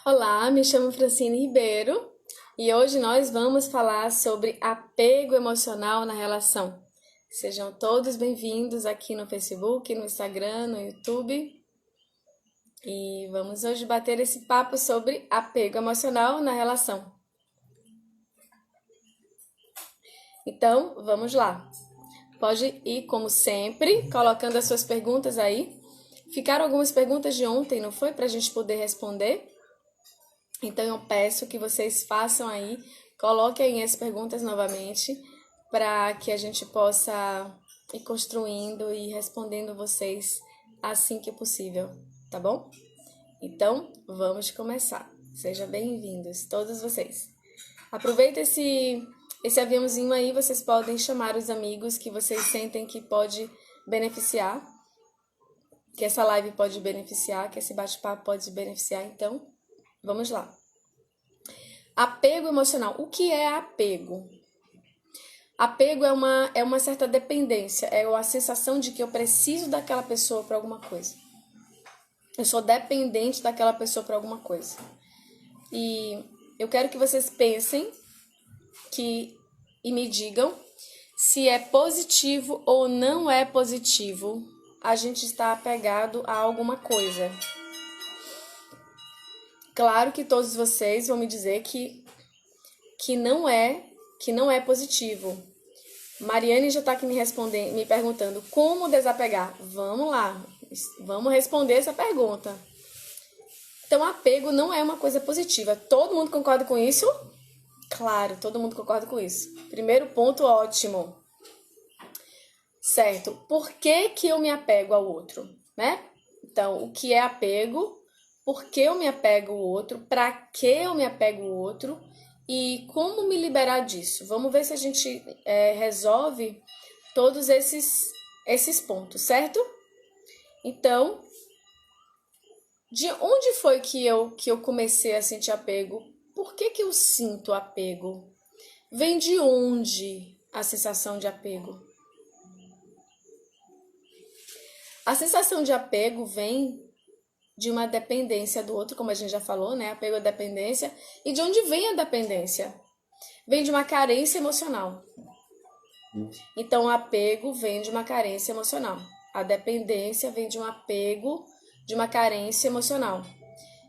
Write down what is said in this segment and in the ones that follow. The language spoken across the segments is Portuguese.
Olá, me chamo Francine Ribeiro e hoje nós vamos falar sobre apego emocional na relação. Sejam todos bem-vindos aqui no Facebook, no Instagram, no YouTube. E vamos hoje bater esse papo sobre apego emocional na relação. Então, vamos lá. Pode ir, como sempre, colocando as suas perguntas aí. Ficaram algumas perguntas de ontem, não foi? Para a gente poder responder. Então eu peço que vocês façam aí, coloquem as perguntas novamente, para que a gente possa ir construindo e respondendo vocês assim que possível, tá bom? Então, vamos começar. Sejam bem-vindos, todos vocês. Aproveita esse aviãozinho aí, vocês podem chamar os amigos que vocês sentem que pode beneficiar, que essa live pode beneficiar, que esse bate-papo pode beneficiar, então vamos lá. Apego emocional. O que é apego? Apego é uma certa dependência, é a sensação de que eu preciso daquela pessoa para alguma coisa. Eu sou dependente daquela pessoa para alguma coisa. E eu quero que vocês pensem e me digam se é positivo ou não é positivo a gente estar apegado a alguma coisa. Claro que todos vocês vão me dizer que não é positivo. Mariane já está aqui me perguntando como desapegar. Vamos lá, vamos responder essa pergunta. Então, apego não é uma coisa positiva. Todo mundo concorda com isso? Claro, todo mundo concorda com isso. Primeiro ponto, ótimo. Certo. Por que eu me apego ao outro, né? Então, o que é apego? Por que eu me apego ao outro? Para que eu me apego ao outro? E como me liberar disso? Vamos ver se a gente resolve todos esses pontos, certo? Então, de onde foi que eu comecei a sentir apego? Por que eu sinto apego? Vem de onde a sensação de apego? A sensação de apego vem de uma dependência do outro, como a gente já falou, né? Apego à dependência. E de onde vem a dependência? Vem de uma carência emocional. Então, o apego vem de uma carência emocional. A dependência vem de um apego, de uma carência emocional.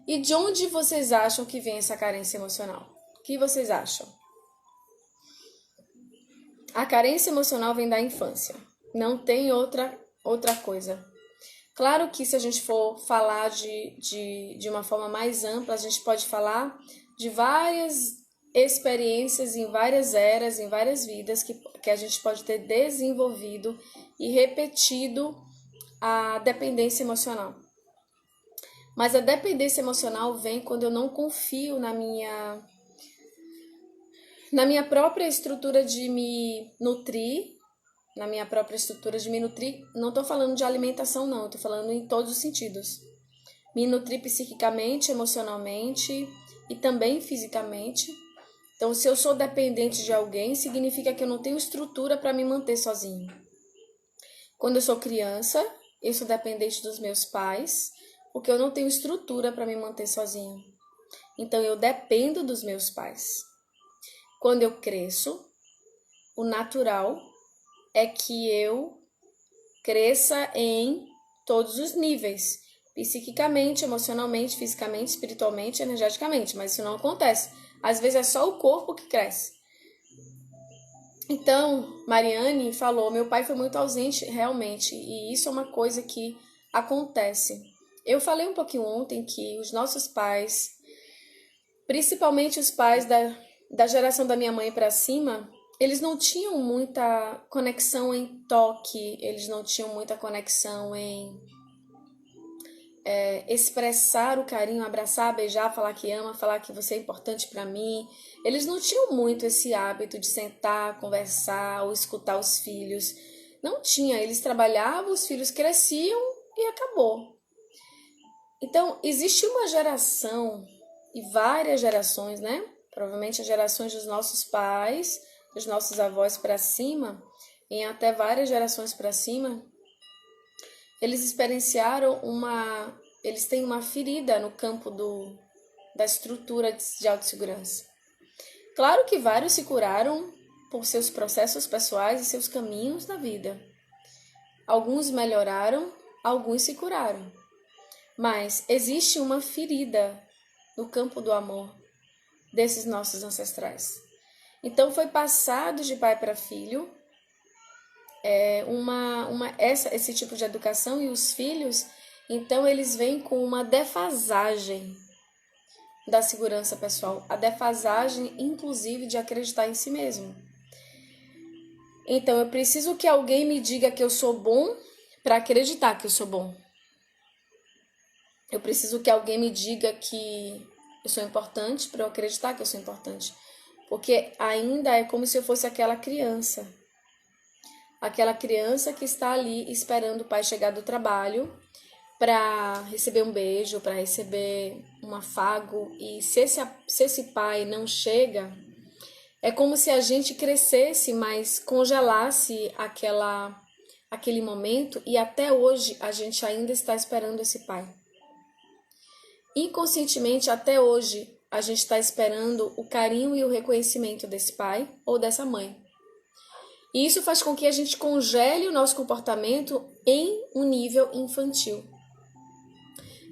E de onde vocês acham que vem essa carência emocional? O que vocês acham? A carência emocional vem da infância. Não tem outra coisa. Claro que se a gente for falar de uma forma mais ampla, a gente pode falar de várias experiências em várias eras, em várias vidas que a gente pode ter desenvolvido e repetido a dependência emocional. Mas a dependência emocional vem quando eu não confio na minha própria estrutura de me nutrir, não estou falando de alimentação não, estou falando em todos os sentidos. Me nutrir psiquicamente, emocionalmente e também fisicamente. Então, se eu sou dependente de alguém, significa que eu não tenho estrutura para me manter sozinho. Quando eu sou criança, eu sou dependente dos meus pais, porque eu não tenho estrutura para me manter sozinho. Então, eu dependo dos meus pais. Quando eu cresço, o natural é que eu cresça em todos os níveis, psiquicamente, emocionalmente, fisicamente, espiritualmente, energeticamente, mas isso não acontece. Às vezes é só o corpo que cresce. Então, Mariane falou, meu pai foi muito ausente realmente, e isso é uma coisa que acontece. Eu falei um pouquinho ontem que os nossos pais, principalmente os pais da geração da minha mãe para cima, eles não tinham muita conexão em toque, eles não tinham muita conexão em expressar o carinho, abraçar, beijar, falar que ama, falar que você é importante para mim. Eles não tinham muito esse hábito de sentar, conversar ou escutar os filhos. Não tinha, eles trabalhavam, os filhos cresciam e acabou. Então, existe uma geração e várias gerações, né? Provavelmente as gerações dos nossos pais, dos nossos avós para cima, em até várias gerações para cima, eles experienciaram eles têm uma ferida no campo da estrutura de autossegurança. Claro que vários se curaram por seus processos pessoais e seus caminhos na vida. Alguns melhoraram, alguns se curaram. Mas existe uma ferida no campo do amor desses nossos ancestrais. Então foi passado de pai para filho esse tipo de educação, e os filhos, então eles vêm com uma defasagem da segurança pessoal, a defasagem inclusive de acreditar em si mesmo. Então eu preciso que alguém me diga que eu sou bom para acreditar que eu sou bom. Eu preciso que alguém me diga que eu sou importante para eu acreditar que eu sou importante. Porque ainda é como se eu fosse aquela criança. Aquela criança que está ali esperando o pai chegar do trabalho para receber um beijo, para receber um afago. E se esse pai não chega, é como se a gente crescesse, mas congelasse aquele momento, e até hoje a gente ainda está esperando esse pai. Inconscientemente, até hoje, a gente está esperando o carinho e o reconhecimento desse pai ou dessa mãe. E isso faz com que a gente congele o nosso comportamento em um nível infantil.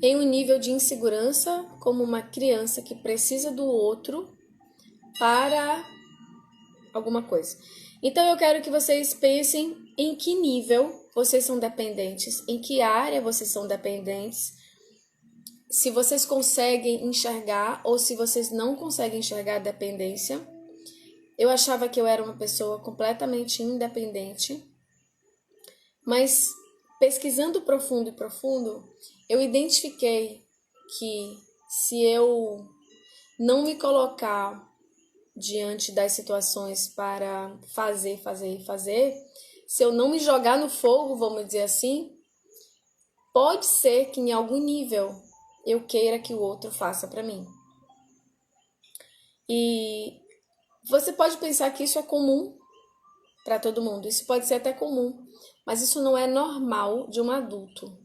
Em um nível de insegurança, como uma criança que precisa do outro para alguma coisa. Então eu quero que vocês pensem em que nível vocês são dependentes, em que área vocês são dependentes, se vocês conseguem enxergar ou se vocês não conseguem enxergar a dependência. Eu achava que eu era uma pessoa completamente independente, mas pesquisando profundo, eu identifiquei que se eu não me colocar diante das situações para fazer, se eu não me jogar no fogo, vamos dizer assim, pode ser que em algum nível eu queira que o outro faça para mim. E você pode pensar que isso é comum para todo mundo, isso pode ser até comum, mas isso não é normal de um adulto.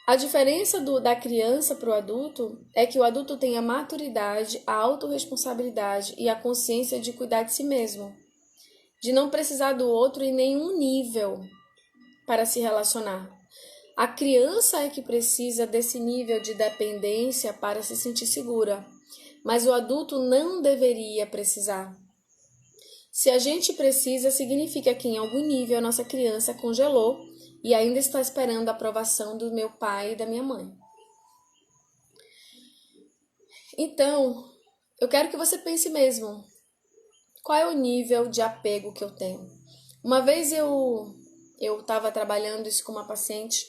A diferença da criança para o adulto é que o adulto tem a maturidade, a autorresponsabilidade e a consciência de cuidar de si mesmo, de não precisar do outro em nenhum nível para se relacionar. A criança é que precisa desse nível de dependência para se sentir segura, mas o adulto não deveria precisar. Se a gente precisa, significa que em algum nível a nossa criança congelou e ainda está esperando a aprovação do meu pai e da minha mãe. Então, eu quero que você pense mesmo, qual é o nível de apego que eu tenho? Uma vez eu estava trabalhando isso com uma paciente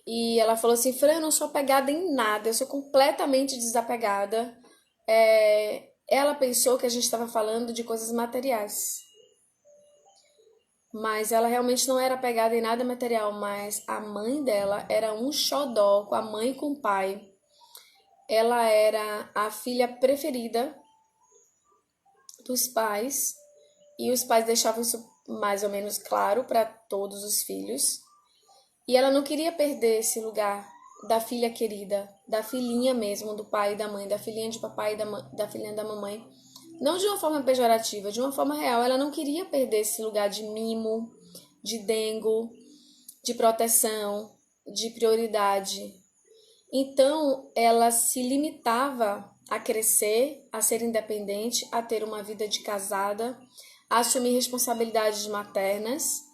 e ela falou assim: Fran, eu não sou apegada em nada, eu sou completamente desapegada. Ela pensou que a gente estava falando de coisas materiais. Mas ela realmente não era apegada em nada material, mas a mãe dela era um xodó com a mãe e com o pai. Ela era a filha preferida dos pais e os pais deixavam isso mais ou menos claro para todos os filhos. E ela não queria perder esse lugar da filha querida, da filhinha mesmo, do pai e da mãe, da filhinha de papai e da filhinha da mamãe. Não de uma forma pejorativa, de uma forma real. Ela não queria perder esse lugar de mimo, de dengo, de proteção, de prioridade. Então, ela se limitava a crescer, a ser independente, a ter uma vida de casada, a assumir responsabilidades maternas.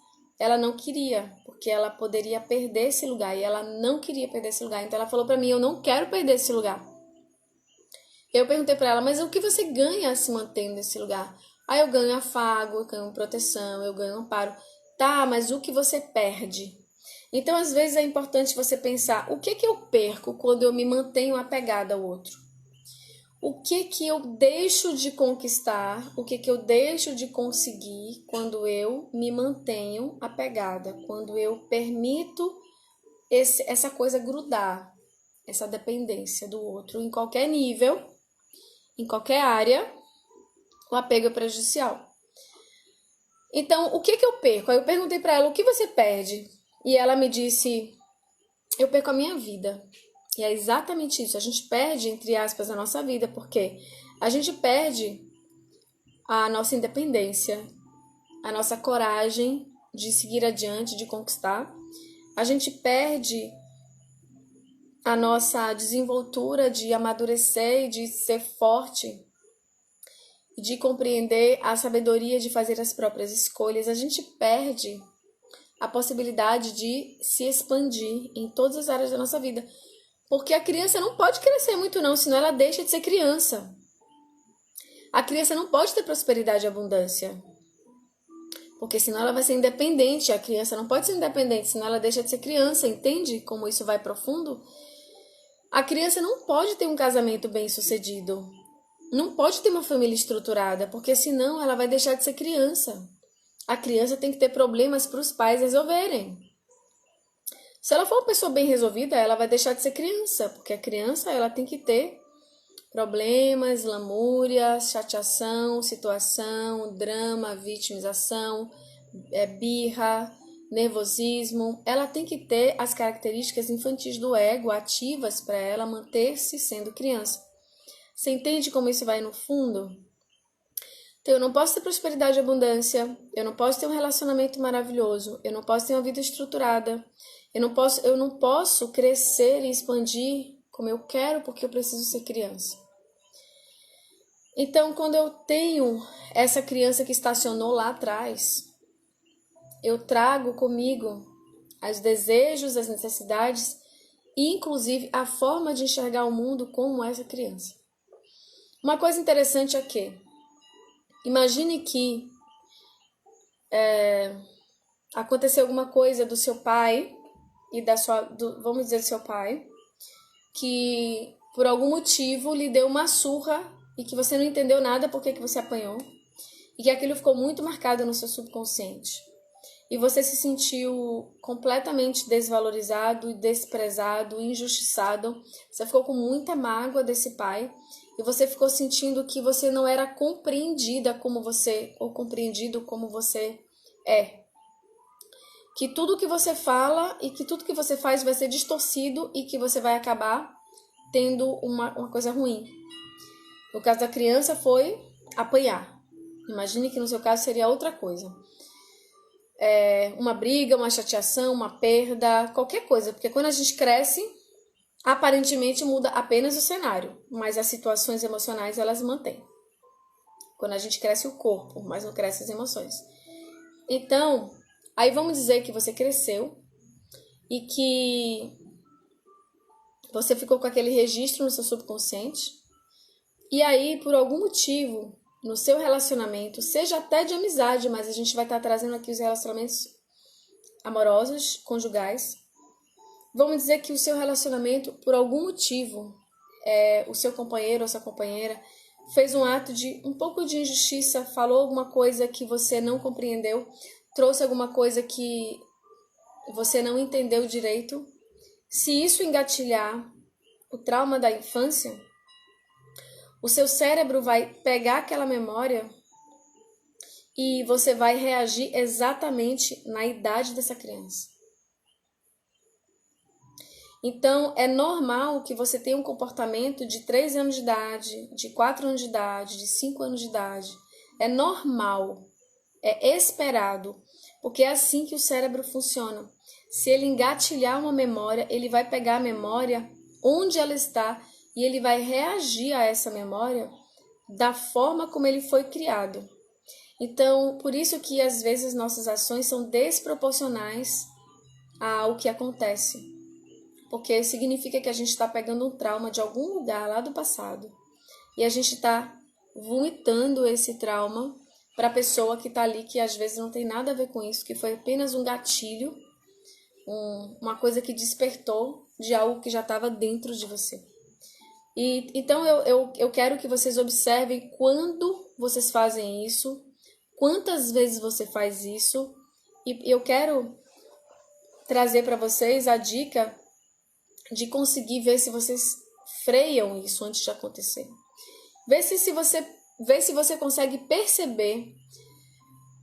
Ela não queria, porque ela poderia perder esse lugar, e ela não queria perder esse lugar. Então, ela falou para mim: eu não quero perder esse lugar. Eu perguntei para ela: mas o que você ganha se mantendo nesse lugar? Ah, eu ganho afago, eu ganho proteção, eu ganho amparo. Tá, mas o que você perde? Então, às vezes é importante você pensar: o que eu perco quando eu me mantenho apegada ao outro? O que eu deixo de conquistar? O que eu deixo de conseguir quando eu me mantenho apegada? Quando eu permito essa coisa grudar, essa dependência do outro em qualquer nível, em qualquer área, o apego é prejudicial. Então, o que eu perco? Aí eu perguntei para ela: o que você perde? E ela me disse: eu perco a minha vida. E é exatamente isso. A gente perde, entre aspas, a nossa vida, porque a gente perde a nossa independência, a nossa coragem de seguir adiante, de conquistar. A gente perde a nossa desenvoltura de amadurecer e de ser forte, de compreender a sabedoria de fazer as próprias escolhas. A gente perde a possibilidade de se expandir em todas as áreas da nossa vida. Porque a criança não pode crescer muito não, senão ela deixa de ser criança. A criança não pode ter prosperidade e abundância, porque senão ela vai ser independente. A criança não pode ser independente, senão ela deixa de ser criança, entende como isso vai profundo? A criança não pode ter um casamento bem-sucedido, não pode ter uma família estruturada, porque senão ela vai deixar de ser criança. A criança tem que ter problemas para os pais resolverem. Se ela for uma pessoa bem resolvida, ela vai deixar de ser criança, porque a criança ela tem que ter problemas, lamúria, chateação, situação, drama, vitimização, birra, nervosismo. Ela tem que ter as características infantis do ego ativas para ela manter-se sendo criança. Você entende como isso vai no fundo? Então, eu não posso ter prosperidade e abundância, eu não posso ter um relacionamento maravilhoso, eu não posso ter uma vida estruturada, eu não posso crescer e expandir como eu quero porque eu preciso ser criança. Então, quando eu tenho essa criança que estacionou lá atrás, eu trago comigo os desejos, as necessidades e, inclusive, a forma de enxergar o mundo como essa criança. Uma coisa interessante é que, imagine que aconteceu alguma coisa do seu pai e vamos dizer, do seu pai, que por algum motivo lhe deu uma surra e que você não entendeu nada porque que você apanhou e que aquilo ficou muito marcado no seu subconsciente. E você se sentiu completamente desvalorizado, desprezado, injustiçado. Você ficou com muita mágoa desse pai e você ficou sentindo que você não era compreendida como você, ou compreendido como você é. Que tudo que você fala e que tudo que você faz vai ser distorcido e que você vai acabar tendo uma coisa ruim. No caso da criança foi apanhar. Imagine que no seu caso seria outra coisa. Uma briga, uma chateação, uma perda, qualquer coisa. Porque quando a gente cresce, aparentemente muda apenas o cenário, mas as situações emocionais elas mantêm. Quando a gente cresce o corpo, mas não cresce as emoções. Então, aí vamos dizer que você cresceu e que você ficou com aquele registro no seu subconsciente. E aí, por algum motivo, no seu relacionamento, seja até de amizade, mas a gente vai estar trazendo aqui os relacionamentos amorosos, conjugais. Vamos dizer que o seu relacionamento, por algum motivo, o seu companheiro ou sua companheira fez um ato de um pouco de injustiça, falou alguma coisa que você não compreendeu, trouxe alguma coisa que você não entendeu direito. Se isso engatilhar o trauma da infância, o seu cérebro vai pegar aquela memória e você vai reagir exatamente na idade dessa criança. Então, é normal que você tenha um comportamento de 3 anos de idade, de 4 anos de idade, de 5 anos de idade. É normal, é esperado, porque é assim que o cérebro funciona. Se ele engatilhar uma memória, ele vai pegar a memória onde ela está e ele vai reagir a essa memória da forma como ele foi criado. Então, por isso que às vezes nossas ações são desproporcionais ao que acontece. Porque significa que a gente está pegando um trauma de algum lugar lá do passado e a gente está vomitando esse trauma para a pessoa que está ali, que às vezes não tem nada a ver com isso, que foi apenas um gatilho, uma coisa que despertou de algo que já estava dentro de você. Então eu quero que vocês observem quando vocês fazem isso, quantas vezes você faz isso, e eu quero trazer para vocês a dica de conseguir ver se vocês freiam isso antes de acontecer. Vê se você consegue perceber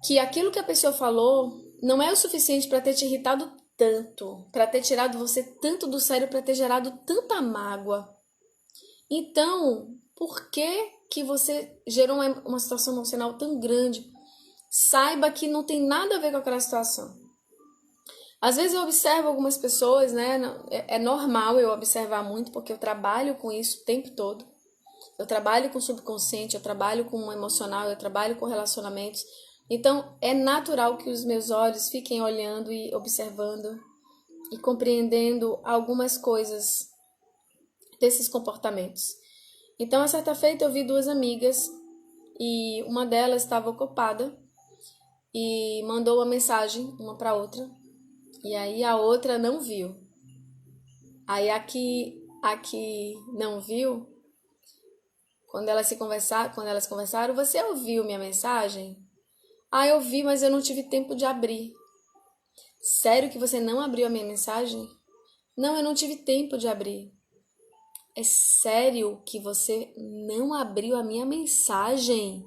que aquilo que a pessoa falou não é o suficiente para ter te irritado tanto, para ter tirado você tanto do sério, para ter gerado tanta mágoa. Então, por que você gerou uma situação emocional tão grande? Saiba que não tem nada a ver com aquela situação. Às vezes eu observo algumas pessoas, né? É normal eu observar muito, porque eu trabalho com isso o tempo todo. Eu trabalho com subconsciente, eu trabalho com o emocional, eu trabalho com relacionamentos. Então, é natural que os meus olhos fiquem olhando e observando e compreendendo algumas coisas desses comportamentos. Então, a certa feita, eu vi duas amigas e uma delas estava ocupada e mandou uma mensagem uma para outra, e aí a outra não viu. Aí a que não viu, quando elas conversaram, você ouviu minha mensagem? Ah, eu vi, mas eu não tive tempo de abrir. Sério que você não abriu a minha mensagem? Não, eu não tive tempo de abrir. É sério que você não abriu a minha mensagem?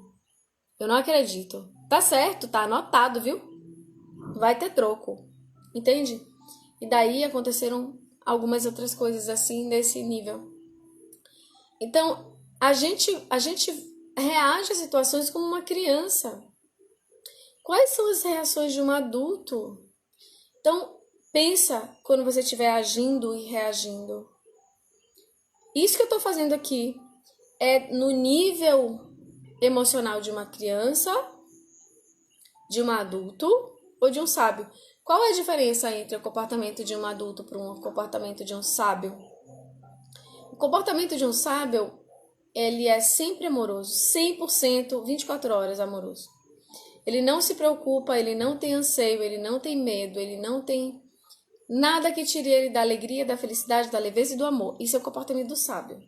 Eu não acredito. Tá certo, tá anotado, viu? Vai ter troco. Entende? E daí aconteceram algumas outras coisas assim nesse nível. Então, a gente reage a situações como uma criança. Quais são as reações de um adulto? Então, pensa quando você estiver agindo e reagindo. Isso que eu estou fazendo aqui é no nível emocional de uma criança, de um adulto ou de um sábio. Qual é a diferença entre o comportamento de um adulto para um comportamento de um sábio? O comportamento de um sábio, ele é sempre amoroso, 100%, 24 horas amoroso. Ele não se preocupa, ele não tem anseio, ele não tem medo, ele não tem nada que tire ele da alegria, da felicidade, da leveza e do amor. Isso é o comportamento do sábio.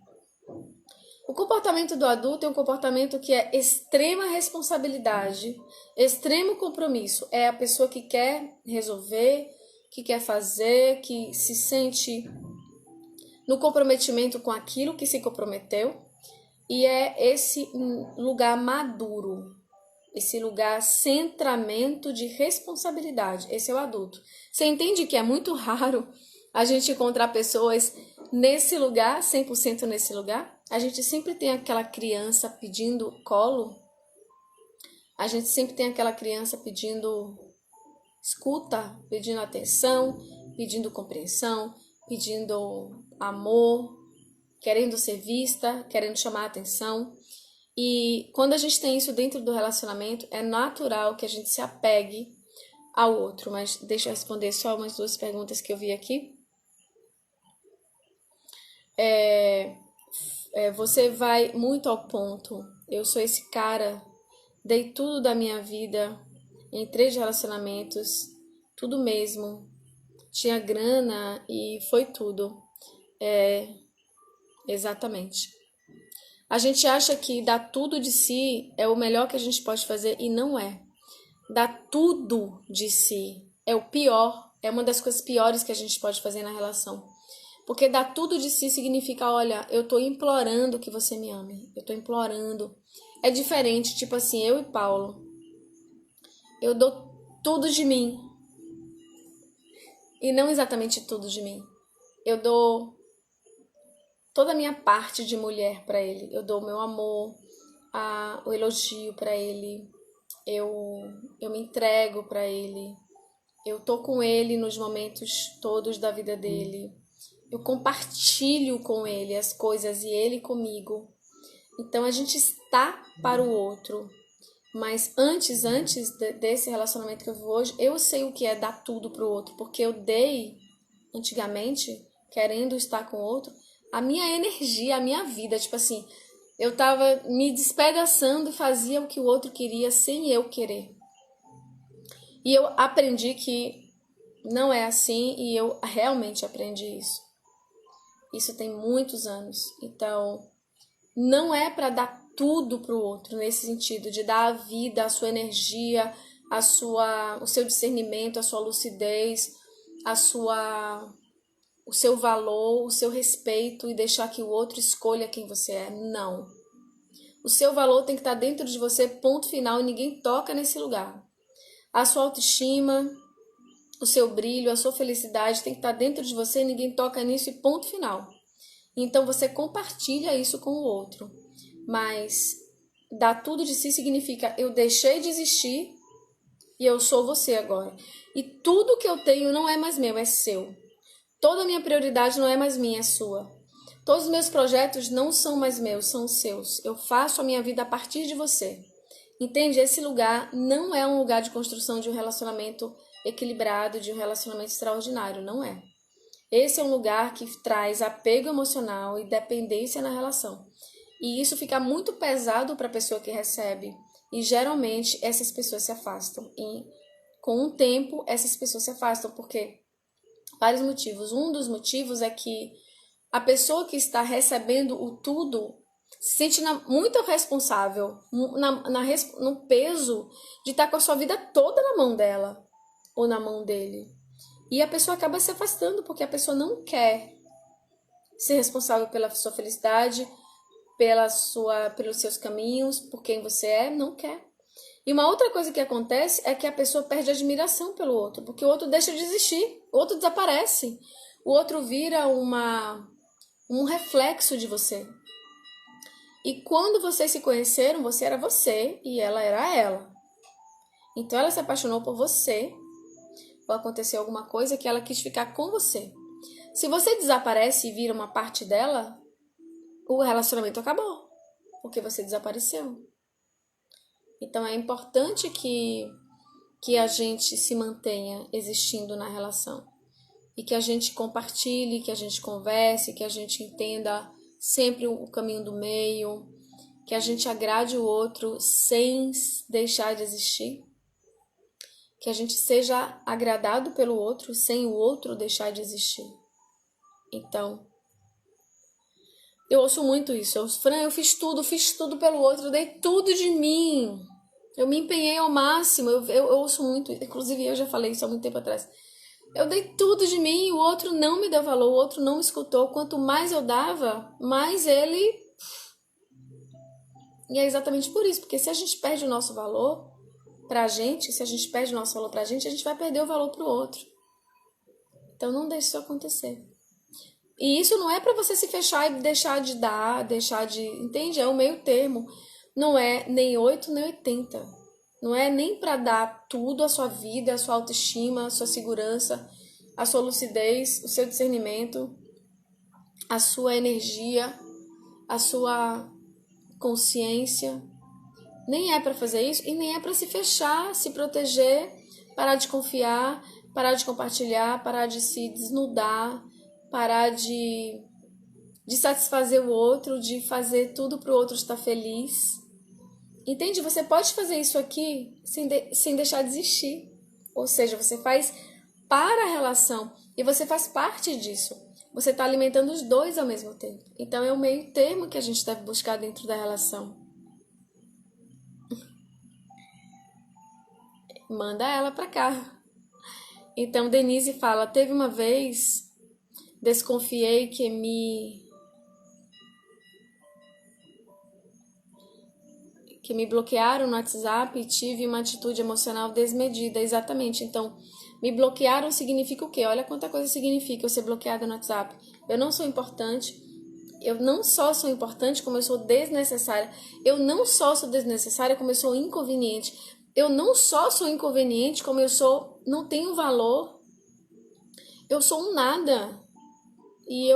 O comportamento do adulto é um comportamento que é extrema responsabilidade, extremo compromisso. É a pessoa que quer resolver, que quer fazer, que se sente no comprometimento com aquilo que se comprometeu. E é esse lugar maduro, esse lugar centramento de responsabilidade. Esse é o adulto. Você entende que é muito raro a gente encontrar pessoas nesse lugar, 100% nesse lugar? A gente sempre tem aquela criança pedindo colo. A gente sempre tem aquela criança pedindo escuta, pedindo atenção, pedindo compreensão, pedindo amor, querendo ser vista, querendo chamar atenção. E quando a gente tem isso dentro do relacionamento, é natural que a gente se apegue ao outro. Mas deixa eu responder só umas duas perguntas que eu vi aqui. Você vai muito ao ponto. Eu sou esse cara, dei tudo da minha vida em 3 relacionamentos, tudo mesmo. Tinha grana e foi tudo. Exatamente. A gente acha que dar tudo de si é o melhor que a gente pode fazer e não é. Dar tudo de si é o pior, é uma das coisas piores que a gente pode fazer na relação. Porque dar tudo de si significa, olha, eu tô implorando que você me ame. Eu tô implorando. É diferente, tipo assim, eu e Paulo. Eu dou tudo de mim. E não exatamente tudo de mim. Eu dou toda a minha parte de mulher para ele. Eu dou o meu amor, o elogio para ele. Eu me entrego para ele. Eu tô com ele nos momentos todos da vida dele. Eu compartilho com ele as coisas e ele comigo. Então a gente está para o outro. Mas antes desse relacionamento que eu vivo hoje, eu sei o que é dar tudo pro outro. Porque eu dei, antigamente, querendo estar com o outro, a minha energia, a minha vida. Tipo assim, eu tava me despedaçando e fazia o que o outro queria sem eu querer. E eu aprendi que não é assim e eu realmente aprendi isso. Isso tem muitos anos. Então, não é para dar tudo pro outro nesse sentido de dar a vida, a sua energia, o seu discernimento, a sua lucidez, o seu valor, o seu respeito e deixar que o outro escolha quem você é. Não. O seu valor tem que estar dentro de você, ponto final, e ninguém toca nesse lugar. A sua autoestima, o seu brilho, a sua felicidade tem que estar dentro de você, ninguém toca nisso e ponto final. Então você compartilha isso com o outro. Mas dar tudo de si significa eu deixei de existir e eu sou você agora. E tudo que eu tenho não é mais meu, é seu. Toda a minha prioridade não é mais minha, é sua. Todos os meus projetos não são mais meus, são seus. Eu faço a minha vida a partir de você. Entende? Esse lugar não é um lugar de construção de um relacionamento equilibrado, de um relacionamento extraordinário, não é. Esse é um lugar que traz apego emocional e dependência na relação. E isso fica muito pesado para a pessoa que recebe. E geralmente essas pessoas se afastam. E com o tempo essas pessoas se afastam porque vários motivos. Um dos motivos é que a pessoa que está recebendo o tudo se sente muito responsável, no peso de estar com a sua vida toda na mão dela ou na mão dele. E a pessoa acaba se afastando porque a pessoa não quer ser responsável pela sua felicidade, pelos seus caminhos, por quem você é, não quer. E uma outra coisa que acontece é que a pessoa perde admiração pelo outro, porque o outro deixa de existir, o outro desaparece, o outro vira um reflexo de você. E quando vocês se conheceram, você era você e ela era ela. Então ela se apaixonou por você, ou aconteceu alguma coisa que ela quis ficar com você. Se você desaparece e vira uma parte dela, o relacionamento acabou, porque você desapareceu. Então é importante que a gente se mantenha existindo na relação. E que a gente compartilhe, que a gente converse, que a gente entenda sempre o caminho do meio, que a gente agrade o outro sem deixar de existir, que a gente seja agradado pelo outro sem o outro deixar de existir. Então, eu ouço muito isso. Fran, eu fiz tudo pelo outro, eu dei tudo de mim. Eu me empenhei ao máximo. Eu ouço muito, inclusive eu já falei isso há muito tempo atrás. Eu dei tudo de mim, o outro não me deu valor, o outro não me escutou. Quanto mais eu dava, mais ele... E é exatamente por isso, porque se a gente perde o nosso valor pra gente, se a gente perde o nosso valor pra gente, a gente vai perder o valor pro outro. Então não deixe isso acontecer. E isso não é pra você se fechar e deixar de dar, entende? É o meio termo. Não é nem 8 nem 80. Não é nem pra dar tudo, a sua vida, a sua autoestima, a sua segurança, a sua lucidez, o seu discernimento, a sua energia, a sua consciência. Nem é pra fazer isso e nem é pra se fechar, se proteger, parar de confiar, parar de compartilhar, parar de se desnudar, parar de satisfazer o outro, de fazer tudo pro outro estar feliz. Entende? Você pode fazer isso aqui sem deixar de existir. Ou seja, você faz para a relação e você faz parte disso. Você está alimentando os dois ao mesmo tempo. Então é o meio termo que a gente deve buscar dentro da relação. Manda ela pra cá. Então Denise fala, teve uma vez, desconfiei que me bloquearam no WhatsApp e tive uma atitude emocional desmedida. Exatamente. Então, me bloquearam significa o quê? Olha quanta coisa significa eu ser bloqueada no WhatsApp. Eu não sou importante. Eu não só sou importante, como eu sou desnecessária. Eu não só sou desnecessária, como eu sou inconveniente. Eu não só sou inconveniente, como eu não tenho valor. Eu sou um nada. E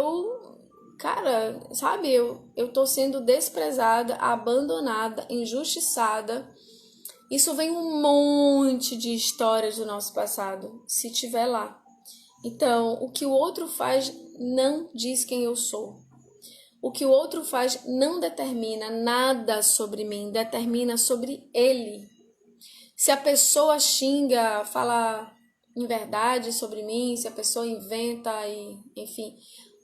cara, sabe, eu tô sendo desprezada, abandonada, injustiçada. Isso vem um monte de histórias do nosso passado, se tiver lá. Então, o que o outro faz não diz quem eu sou. O que o outro faz não determina nada sobre mim, determina sobre ele. Se a pessoa xinga, fala inverdade sobre mim, se a pessoa inventa e, enfim,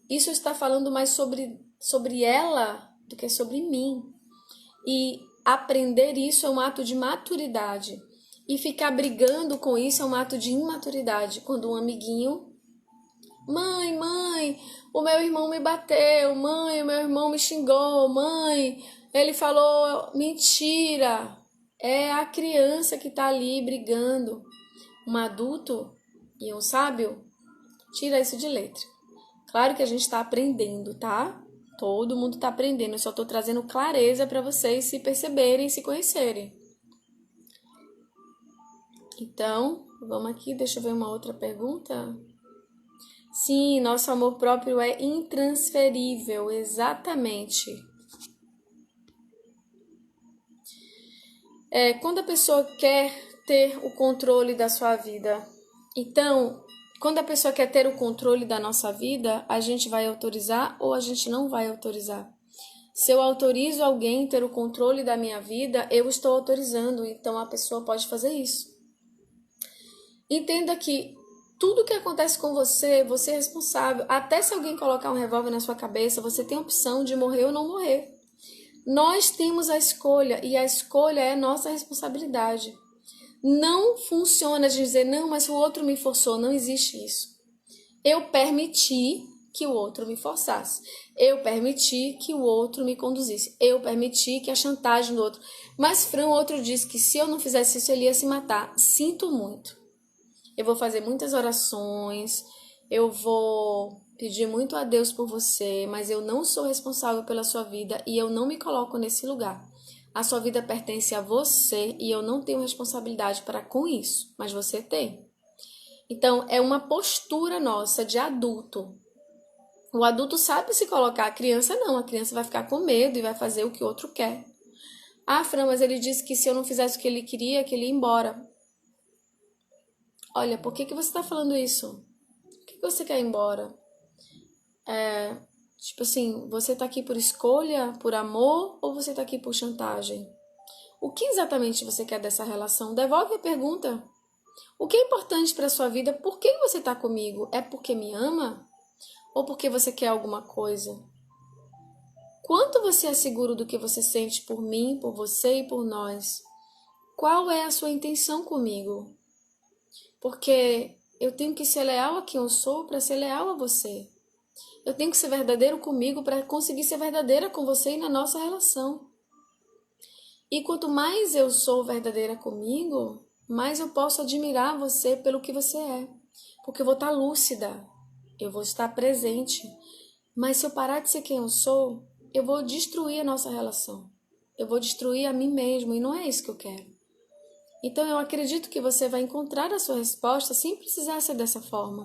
isso está falando mais sobre ela do que sobre mim. E aprender isso é um ato de maturidade. E ficar brigando com isso é um ato de imaturidade. Quando um amiguinho... Mãe, o meu irmão me bateu. Mãe, o meu irmão me xingou. Mãe, ele falou mentira. É a criança que está ali brigando. Um adulto e um sábio, tira isso de letra. Claro que a gente está aprendendo, tá? Todo mundo está aprendendo. Eu só estou trazendo clareza para vocês se perceberem, se conhecerem. Então, vamos aqui, deixa eu ver uma outra pergunta. Sim, nosso amor próprio é intransferível, exatamente. Quando a pessoa quer ter o controle da sua vida, então, quando a pessoa quer ter o controle da nossa vida, a gente vai autorizar ou a gente não vai autorizar? Se eu autorizo alguém ter o controle da minha vida, eu estou autorizando, então a pessoa pode fazer isso. Entenda que tudo que acontece com você, você é responsável. Até se alguém colocar um revólver na sua cabeça, você tem a opção de morrer ou não morrer. Nós temos a escolha e a escolha é nossa responsabilidade. Não funciona de dizer, não, mas o outro me forçou. Não existe isso. Eu permiti que o outro me forçasse. Eu permiti que o outro me conduzisse. Eu permiti que a chantagem do outro. Mas Fran, o outro disse que se eu não fizesse isso, ele ia se matar. Sinto muito. Eu vou fazer muitas orações, eu vou pedir muito a Deus por você, mas eu não sou responsável pela sua vida e eu não me coloco nesse lugar. A sua vida pertence a você e eu não tenho responsabilidade para com isso, mas você tem. Então, é uma postura nossa de adulto. O adulto sabe se colocar, a criança não. A criança vai ficar com medo e vai fazer o que o outro quer. Ah, Fran, mas ele disse que se eu não fizesse o que ele queria, que ele ia embora. Olha, por que você está falando isso? Por que você quer ir embora? Tipo assim, você está aqui por escolha, por amor, ou você está aqui por chantagem? O que exatamente você quer dessa relação? Devolve a pergunta. O que é importante para a sua vida? Por que você está comigo? É porque me ama? Ou porque você quer alguma coisa? Quanto você é seguro do que você sente por mim, por você e por nós? Qual é a sua intenção comigo? Porque eu tenho que ser leal a quem eu sou para ser leal a você. Eu tenho que ser verdadeiro comigo para conseguir ser verdadeira com você e na nossa relação. E quanto mais eu sou verdadeira comigo, mais eu posso admirar você pelo que você é. Porque eu vou estar lúcida, eu vou estar presente. Mas se eu parar de ser quem eu sou, eu vou destruir a nossa relação. Eu vou destruir a mim mesmo e não é isso que eu quero. Então, eu acredito que você vai encontrar a sua resposta sem precisar ser dessa forma.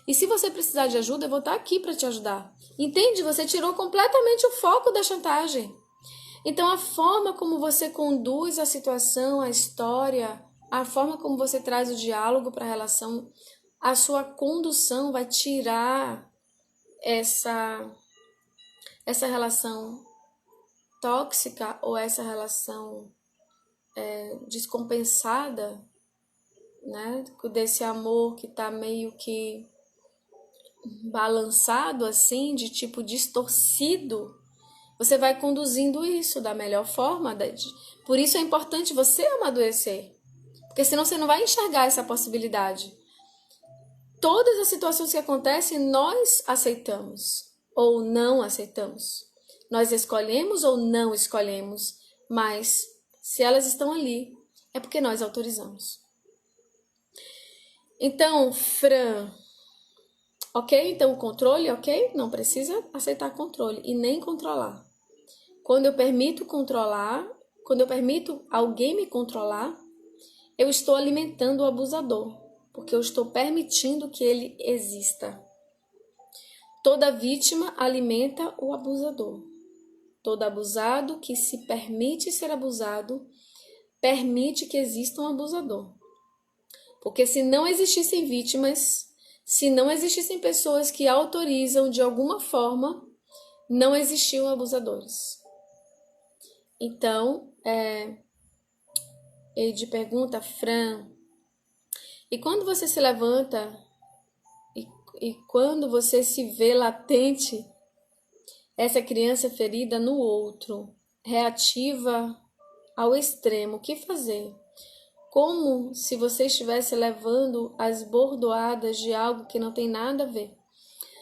E se você precisar de ajuda, eu vou estar aqui para te ajudar. Entende? Você tirou completamente o foco da chantagem. Então, a forma como você conduz a situação, a história, a forma como você traz o diálogo para a relação, a sua condução vai tirar essa relação tóxica ou essa relação descompensada, né? Desse amor que tá meio que balançado assim, de tipo distorcido. Você vai conduzindo isso da melhor forma. Por isso é importante você amadurecer, porque senão você não vai enxergar essa possibilidade. Todas as situações que acontecem, nós aceitamos ou não aceitamos. Nós escolhemos ou não escolhemos, mas se elas estão ali, é porque nós autorizamos. Então, Fran, ok? Então, o controle, ok? Não precisa aceitar controle e nem controlar. Quando eu permito controlar, quando eu permito alguém me controlar, eu estou alimentando o abusador, porque eu estou permitindo que ele exista. Toda vítima alimenta o abusador. Todo abusado que se permite ser abusado, permite que exista um abusador. Porque se não existissem vítimas, se não existissem pessoas que autorizam de alguma forma, não existiam abusadores. Então, Eide pergunta, Fran, e quando você se levanta e quando você se vê latente, essa criança ferida no outro, reativa ao extremo, o que fazer? Como se você estivesse levando as bordoadas de algo que não tem nada a ver.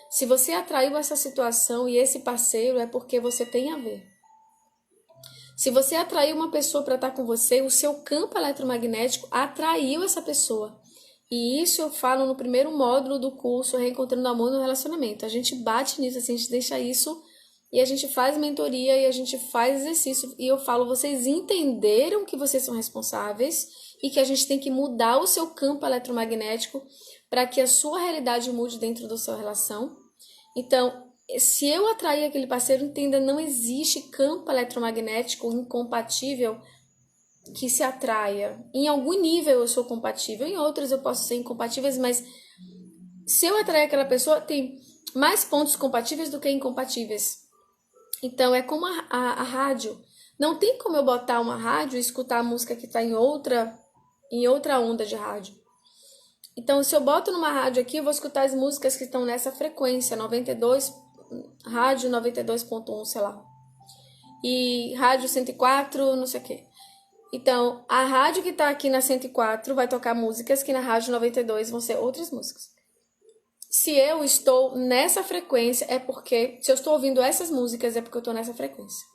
Se você atraiu essa situação e esse parceiro, é porque você tem a ver. Se você atraiu uma pessoa para estar com você, o seu campo eletromagnético atraiu essa pessoa. E isso eu falo no primeiro módulo do curso Reencontrando Amor no Relacionamento. A gente bate nisso, assim, a gente deixa isso e a gente faz mentoria e a gente faz exercício. E eu falo, vocês entenderam que vocês são responsáveis e que a gente tem que mudar o seu campo eletromagnético para que a sua realidade mude dentro da sua relação. Então, se eu atrair aquele parceiro, entenda, não existe campo eletromagnético incompatível que se atraia. Em algum nível eu sou compatível, em outros eu posso ser incompatíveis, mas se eu atrair aquela pessoa, tem mais pontos compatíveis do que incompatíveis. Então é como a rádio. Não tem como eu botar uma rádio e escutar a música que está em outra onda de rádio. Então, se eu boto numa rádio aqui, eu vou escutar as músicas que estão nessa frequência, 92, rádio 92.1, sei lá. E rádio 104, não sei o quê. Então, a rádio que está aqui na 104 vai tocar músicas que na rádio 92 vão ser outras músicas. Se eu estou nessa frequência, é porque... Se eu estou ouvindo essas músicas, é porque eu estou nessa frequência.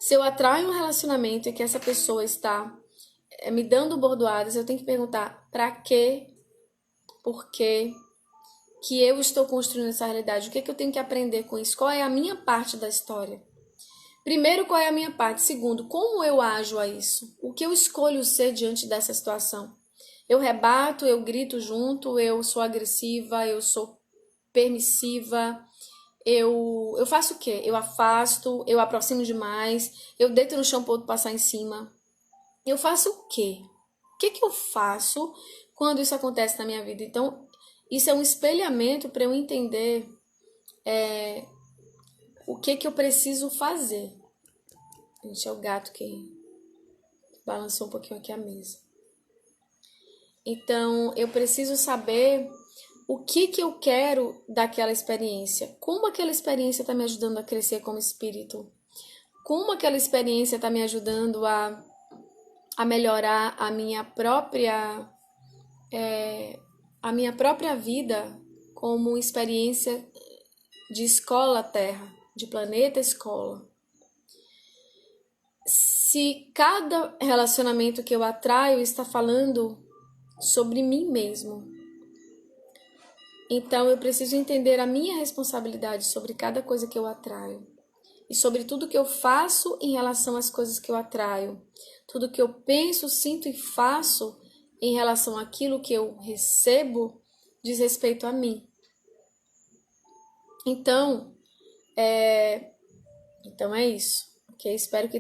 Se eu atraio um relacionamento e que essa pessoa está me dando bordoadas, eu tenho que perguntar para quê, por quê, que eu estou construindo essa realidade. O que é que eu tenho que aprender com isso? Qual é a minha parte da história? Primeiro, qual é a minha parte? Segundo, como eu ajo a isso? O que eu escolho ser diante dessa situação? Eu rebato, eu grito junto, eu sou agressiva, eu sou permissiva, eu faço o quê? Eu afasto, eu aproximo demais, eu deito no chão para o outro passar em cima. Eu faço o quê? O que eu faço quando isso acontece na minha vida? Então, isso é um espelhamento para eu entender o que eu preciso fazer. Gente, é o gato que balançou um pouquinho aqui a mesa. Então, eu preciso saber o que eu quero daquela experiência. Como aquela experiência está me ajudando a crescer como espírito. Como aquela experiência está me ajudando a melhorar a minha própria vida como experiência de escola Terra, de planeta escola. Se cada relacionamento que eu atraio está falando sobre mim mesmo, então eu preciso entender a minha responsabilidade sobre cada coisa que eu atraio e sobre tudo que eu faço em relação às coisas que eu atraio, tudo que eu penso, sinto e faço em relação àquilo que eu recebo diz respeito a mim. Então é isso. Ok? Espero que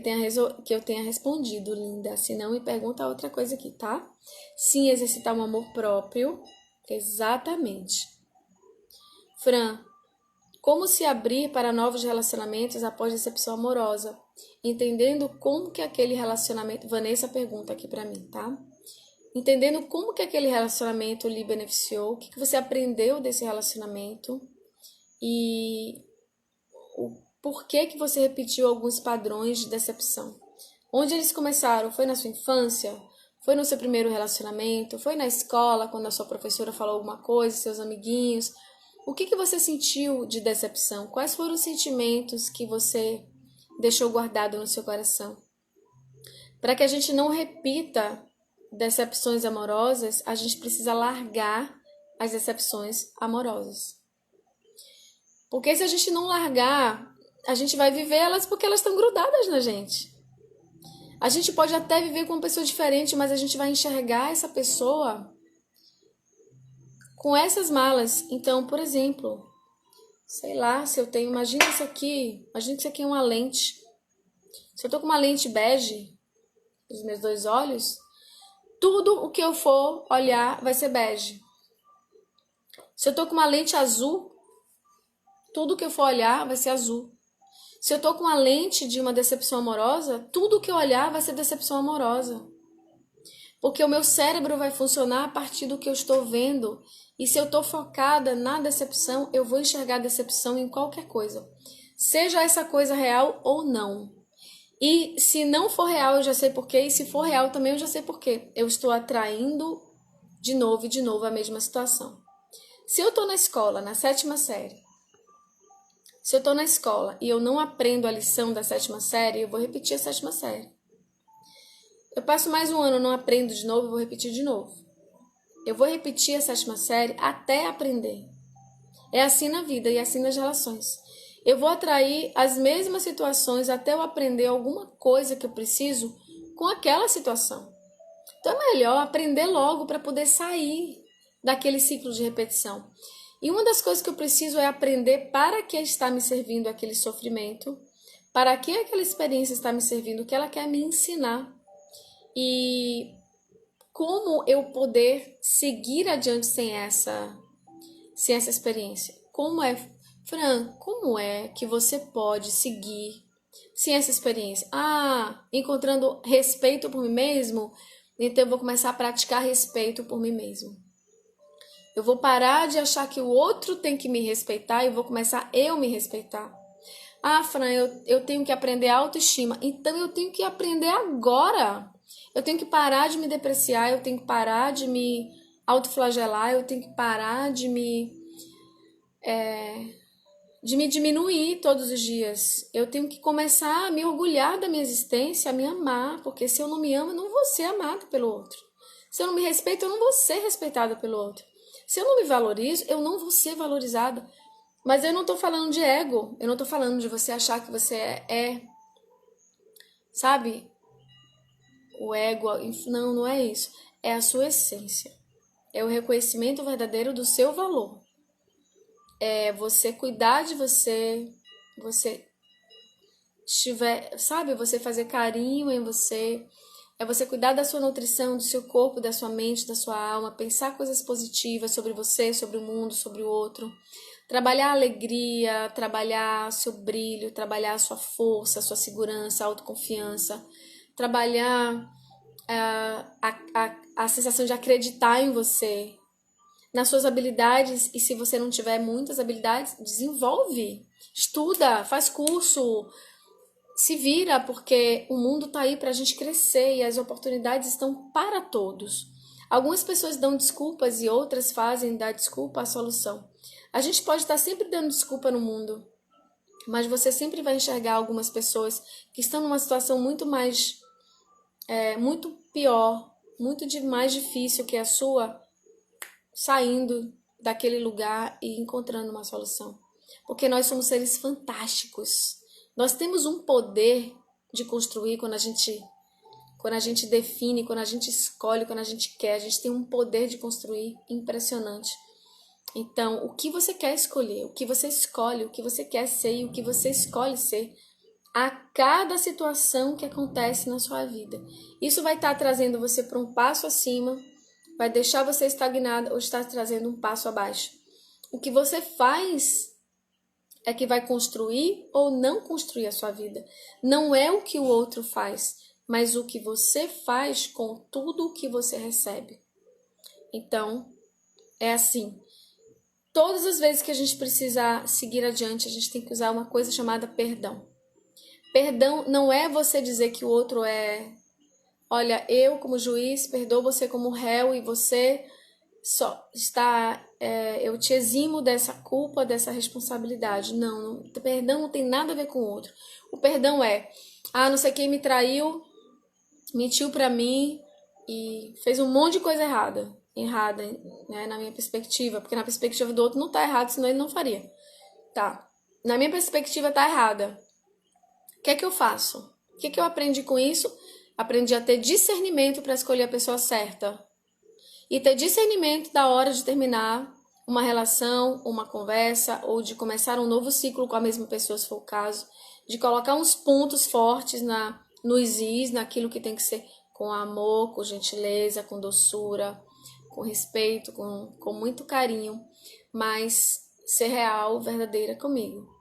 eu tenha respondido, linda. Se não, me pergunta outra coisa aqui, tá? Sim, exercitar um amor próprio. Exatamente. Fran, como se abrir para novos relacionamentos após decepção amorosa? Entendendo como que aquele relacionamento... Vanessa pergunta aqui pra mim, tá? Entendendo como que aquele relacionamento lhe beneficiou, o que você aprendeu desse relacionamento e o porquê que você repetiu alguns padrões de decepção. Onde eles começaram? Foi na sua infância? Foi no seu primeiro relacionamento? Foi na escola, quando a sua professora falou alguma coisa, seus amiguinhos? O que você sentiu de decepção? Quais foram os sentimentos que você deixou guardado no seu coração? Para que a gente não repita decepções amorosas, a gente precisa largar as decepções amorosas. Porque se a gente não largar, a gente vai viver elas porque elas estão grudadas na gente. A gente pode até viver com uma pessoa diferente, mas a gente vai enxergar essa pessoa com essas malas. Então, por exemplo, sei lá, se eu tenho... Imagina que isso aqui é uma lente. Se eu tô com uma lente bege nos meus dois olhos, tudo o que eu for olhar vai ser bege. Se eu tô com uma lente azul, tudo que eu for olhar vai ser azul. Se eu tô com a lente de uma decepção amorosa, tudo que eu olhar vai ser decepção amorosa. Porque o meu cérebro vai funcionar a partir do que eu estou vendo. E se eu tô focada na decepção, eu vou enxergar decepção em qualquer coisa. Seja essa coisa real ou não. E se não for real, eu já sei porquê. E se for real também, eu já sei porquê. Eu estou atraindo de novo a mesma situação. Se eu tô na escola, na 7ª série, se eu estou na escola e eu não aprendo a lição da 7ª série, eu vou repetir a 7ª série. Eu passo mais um ano, não aprendo de novo, eu vou repetir de novo. Eu vou repetir a 7ª série até aprender. É assim na vida e assim nas relações. Eu vou atrair as mesmas situações até eu aprender alguma coisa que eu preciso com aquela situação. Então é melhor aprender logo para poder sair daquele ciclo de repetição. E uma das coisas que eu preciso é aprender para que está me servindo aquele sofrimento, para que aquela experiência está me servindo, o que ela quer me ensinar. E como eu poder seguir adiante sem essa experiência? Fran, como é que você pode seguir sem essa experiência? Encontrando respeito por mim mesmo, então eu vou começar a praticar respeito por mim mesmo. Eu vou parar de achar que o outro tem que me respeitar e vou começar eu me respeitar. Fran, eu tenho que aprender autoestima. Então eu tenho que aprender agora. Eu tenho que parar de me depreciar, eu tenho que parar de me autoflagelar, eu tenho que parar de me diminuir todos os dias. Eu tenho que começar a me orgulhar da minha existência, a me amar, porque se eu não me amo, eu não vou ser amado pelo outro. Se eu não me respeito, eu não vou ser respeitada pelo outro. Se eu não me valorizo, eu não vou ser valorizada. Mas eu não tô falando de ego, eu não tô falando de você achar que você sabe? O ego, não é isso. É a sua essência. É o reconhecimento verdadeiro do seu valor. É você cuidar de você você fazer carinho em você, é você cuidar da sua nutrição, do seu corpo, da sua mente, da sua alma, pensar coisas positivas sobre você, sobre o mundo, sobre o outro, trabalhar a alegria, trabalhar seu brilho, trabalhar a sua força, a sua segurança, a autoconfiança, trabalhar a sensação de acreditar em você, nas suas habilidades, e se você não tiver muitas habilidades, desenvolve, estuda, faz curso, se vira, porque o mundo tá aí pra gente crescer e as oportunidades estão para todos. Algumas pessoas dão desculpas e outras fazem da desculpa a solução. A gente pode estar sempre dando desculpa no mundo, mas você sempre vai enxergar algumas pessoas que estão numa situação muito pior, muito mais difícil que a sua, saindo daquele lugar e encontrando uma solução. Porque nós somos seres fantásticos. Nós temos um poder de construir quando a gente define, quando a gente escolhe, quando a gente quer. A gente tem um poder de construir impressionante. Então, o que você quer escolher, o que você escolhe, o que você quer ser e o que você escolhe ser a cada situação que acontece na sua vida. Isso vai estar trazendo você para um passo acima, vai deixar você estagnado ou está trazendo um passo abaixo. O que você faz é que vai construir ou não construir a sua vida. Não é o que o outro faz, mas o que você faz com tudo o que você recebe. Então, é assim. Todas as vezes que a gente precisar seguir adiante, a gente tem que usar uma coisa chamada perdão. Perdão não é você dizer que o outro olha, eu como juiz perdoo você como réu e você só está, eu te eximo dessa culpa, dessa responsabilidade. Não, perdão não tem nada a ver com o outro. O perdão não sei quem me traiu, mentiu pra mim e fez um monte de coisa errada, né, na minha perspectiva, porque na perspectiva do outro não tá errado, senão ele não faria. Tá, na minha perspectiva tá errada. O que é que eu faço? O que é que eu aprendi com isso? Aprendi a ter discernimento para escolher a pessoa certa. E ter discernimento da hora de terminar uma relação, uma conversa, ou de começar um novo ciclo com a mesma pessoa, se for o caso. De colocar uns pontos fortes nos is, naquilo que tem que ser com amor, com gentileza, com doçura, com respeito, com muito carinho. Mas ser real, verdadeira comigo.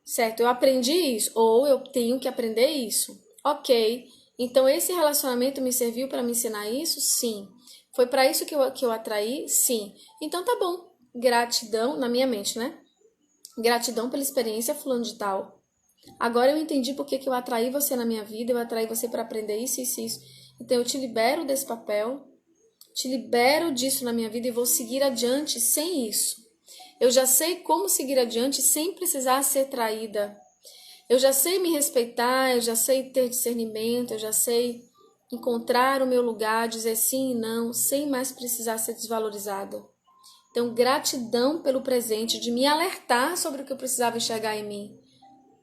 Certo? Eu aprendi isso, ou eu tenho que aprender isso. Ok. Então, esse relacionamento me serviu para me ensinar isso? Sim. Foi para isso que eu atraí? Sim. Então, tá bom. Gratidão, na minha mente, né? Gratidão pela experiência fulano de tal. Agora eu entendi por que eu atraí você na minha vida, eu atraí você para aprender isso, isso, isso. Então, eu te libero desse papel, te libero disso na minha vida e vou seguir adiante sem isso. Eu já sei como seguir adiante sem precisar ser traída. Eu já sei me respeitar, eu já sei ter discernimento, eu já sei encontrar o meu lugar, dizer sim e não, sem mais precisar ser desvalorizada. Então, gratidão pelo presente, de me alertar sobre o que eu precisava enxergar em mim.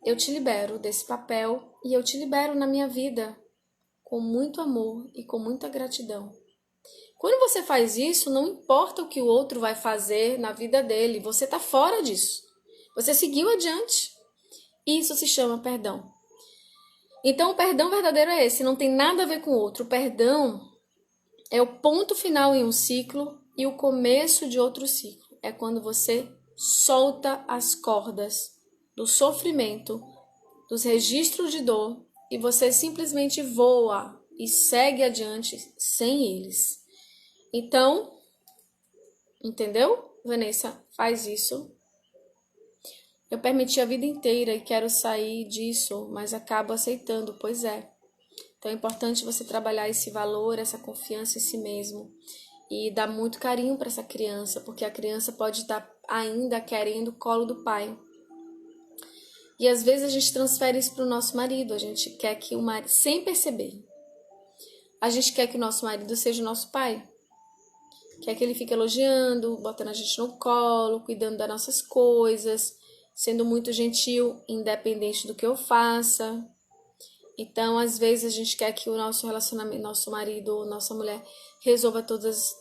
Eu te libero desse papel e eu te libero na minha vida com muito amor e com muita gratidão. Quando você faz isso, não importa o que o outro vai fazer na vida dele, você está fora disso. Você seguiu adiante. Isso se chama perdão. Então, o perdão verdadeiro é esse, não tem nada a ver com o outro. O perdão é o ponto final em um ciclo e o começo de outro ciclo. É quando você solta as cordas do sofrimento, dos registros de dor, e você simplesmente voa e segue adiante sem eles. Então, entendeu? Vanessa, faz isso. Eu permiti a vida inteira e quero sair disso, mas acabo aceitando, pois é. Então é importante você trabalhar esse valor, essa confiança em si mesmo e dar muito carinho para essa criança, porque a criança pode estar ainda querendo o colo do pai. E às vezes a gente transfere isso para o nosso marido, a gente quer que o marido, sem perceber, a gente quer que o nosso marido seja o nosso pai. Quer que ele fique elogiando, botando a gente no colo, cuidando das nossas coisas, sendo muito gentil, independente do que eu faça. Então, às vezes, a gente quer que o nosso relacionamento, nosso marido ou nossa mulher resolva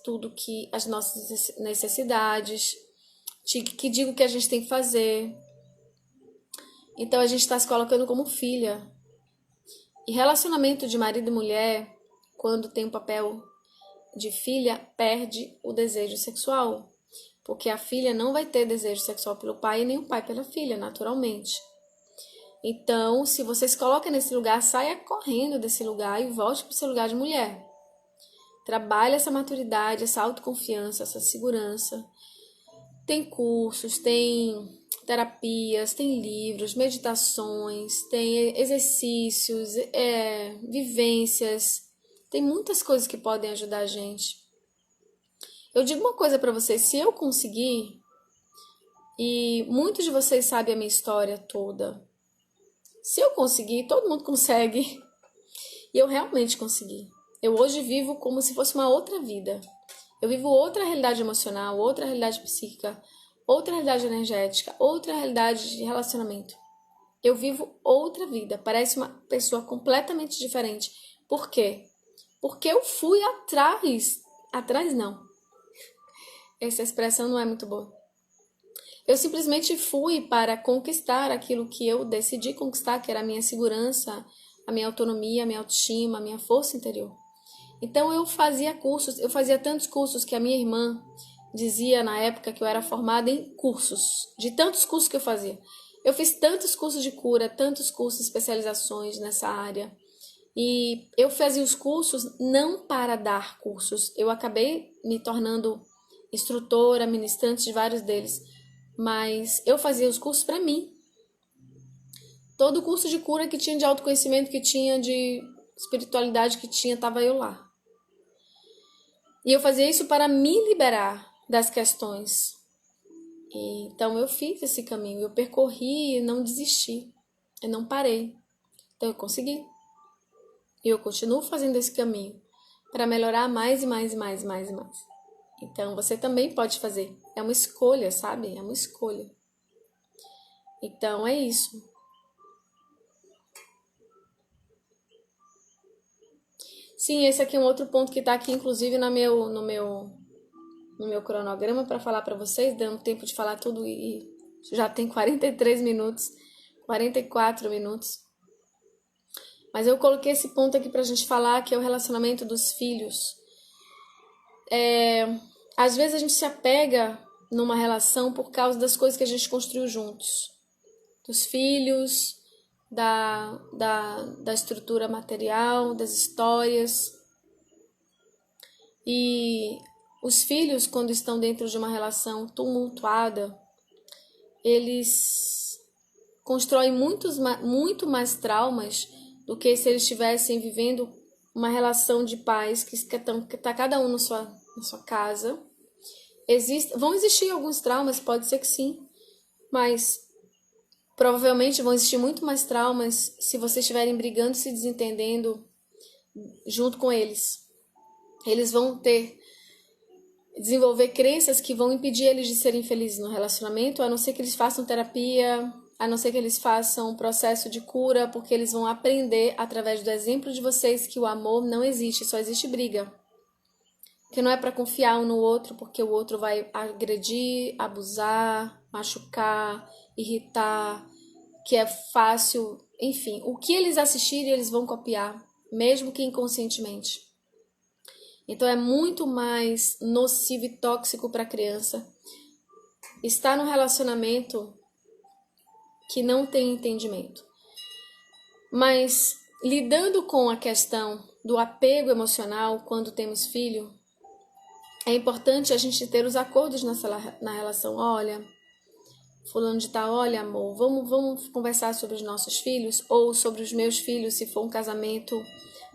tudo que as nossas necessidades, que diga o que a gente tem que fazer. Então, a gente está se colocando como filha. E relacionamento de marido e mulher, quando tem um papel de filha, perde o desejo sexual. Porque a filha não vai ter desejo sexual pelo pai e nem o pai pela filha, naturalmente. Então, se você se coloca nesse lugar, saia correndo desse lugar e volte para o seu lugar de mulher. Trabalhe essa maturidade, essa autoconfiança, essa segurança. Tem cursos, tem terapias, tem livros, meditações, tem exercícios, vivências. Tem muitas coisas que podem ajudar a gente. Eu digo uma coisa para vocês, se eu conseguir, e muitos de vocês sabem a minha história toda, se eu conseguir, todo mundo consegue. E eu realmente consegui. Eu hoje vivo como se fosse uma outra vida. Eu vivo outra realidade emocional, outra realidade psíquica, outra realidade energética, outra realidade de relacionamento. Eu vivo outra vida. Parece uma pessoa completamente diferente. Por quê? Porque eu fui atrás. Atrás não. Essa expressão não é muito boa. Eu simplesmente fui para conquistar aquilo que eu decidi conquistar, que era a minha segurança, a minha autonomia, a minha autoestima, a minha força interior. Então eu fazia cursos, eu fazia tantos cursos que a minha irmã dizia na época que eu era formada em cursos, de tantos cursos que eu fazia. Eu fiz tantos cursos de cura, tantos cursos, especializações nessa área. E eu fazia os cursos não para dar cursos. Eu acabei me tornando instrutora, ministrante de vários deles. Mas eu fazia os cursos para mim. Todo curso de cura que tinha, de autoconhecimento que tinha, de espiritualidade que tinha, estava eu lá. E eu fazia isso para me liberar das questões. E, então eu fiz esse caminho, eu percorri e não desisti. Eu não parei. Então eu consegui. E eu continuo fazendo esse caminho para melhorar mais e mais e mais e mais e mais. Então você também pode fazer. É uma escolha, sabe? É uma escolha. Então é isso. Sim, esse aqui é um outro ponto que está aqui, inclusive, no meu cronograma para falar para vocês, dando tempo de falar tudo e já tem 43 minutos, 44 minutos. Mas eu coloquei esse ponto aqui pra gente falar, que é o relacionamento dos filhos. Às vezes a gente se apega numa relação por causa das coisas que a gente construiu juntos. Dos filhos, da estrutura material, das histórias. E os filhos, quando estão dentro de uma relação tumultuada, eles constroem muito mais traumas do que se eles estivessem vivendo uma relação de paz, que está cada um na sua casa. Vão existir alguns traumas, pode ser que sim, mas provavelmente vão existir muito mais traumas se vocês estiverem brigando, se desentendendo junto com eles. Eles vão desenvolver crenças que vão impedir eles de serem felizes no relacionamento, a não ser que eles façam terapia, a não ser que eles façam um processo de cura, porque eles vão aprender através do exemplo de vocês que o amor não existe, só existe briga. Que não é para confiar um no outro, porque o outro vai agredir, abusar, machucar, irritar, que é fácil, enfim. O que eles assistirem, eles vão copiar, mesmo que inconscientemente. Então é muito mais nocivo e tóxico para a criança estar num relacionamento que não tem entendimento. Mas lidando com a questão do apego emocional quando temos filho, é importante a gente ter os acordos na relação. Olha, fulano de tal, olha amor, vamos conversar sobre os nossos filhos ou sobre os meus filhos, se for um casamento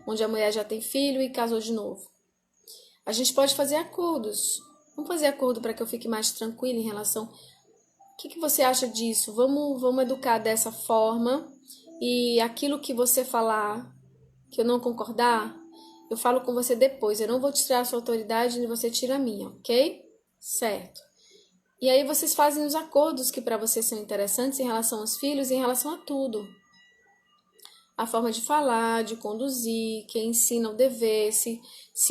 onde a mulher já tem filho e casou de novo. A gente pode fazer acordos. Vamos fazer acordo para que eu fique mais tranquila em relação... O que você acha disso? Vamos educar dessa forma e aquilo que você falar, que eu não concordar, eu falo com você depois. Eu não vou tirar a sua autoridade e você tira a minha, ok? Certo. E aí vocês fazem os acordos que para vocês são interessantes em relação aos filhos e em relação a tudo. A forma de falar, de conduzir, quem ensina o dever, se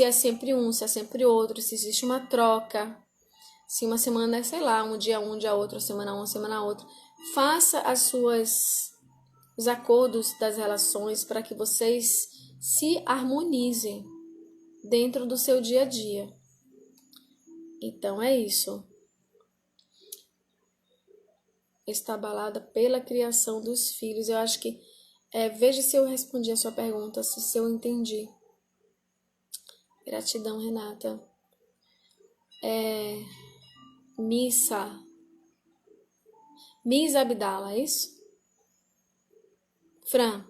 é sempre um, se é sempre outro, se existe uma troca. Se uma semana é, sei lá, um dia outro, semana outra. Faça os acordos das relações para que vocês se harmonizem dentro do seu dia a dia. Então é isso. Está abalada pela criação dos filhos. Eu acho que... veja se eu respondi a sua pergunta, se eu entendi. Gratidão, Renata. Missa Abdala, é isso? Fran,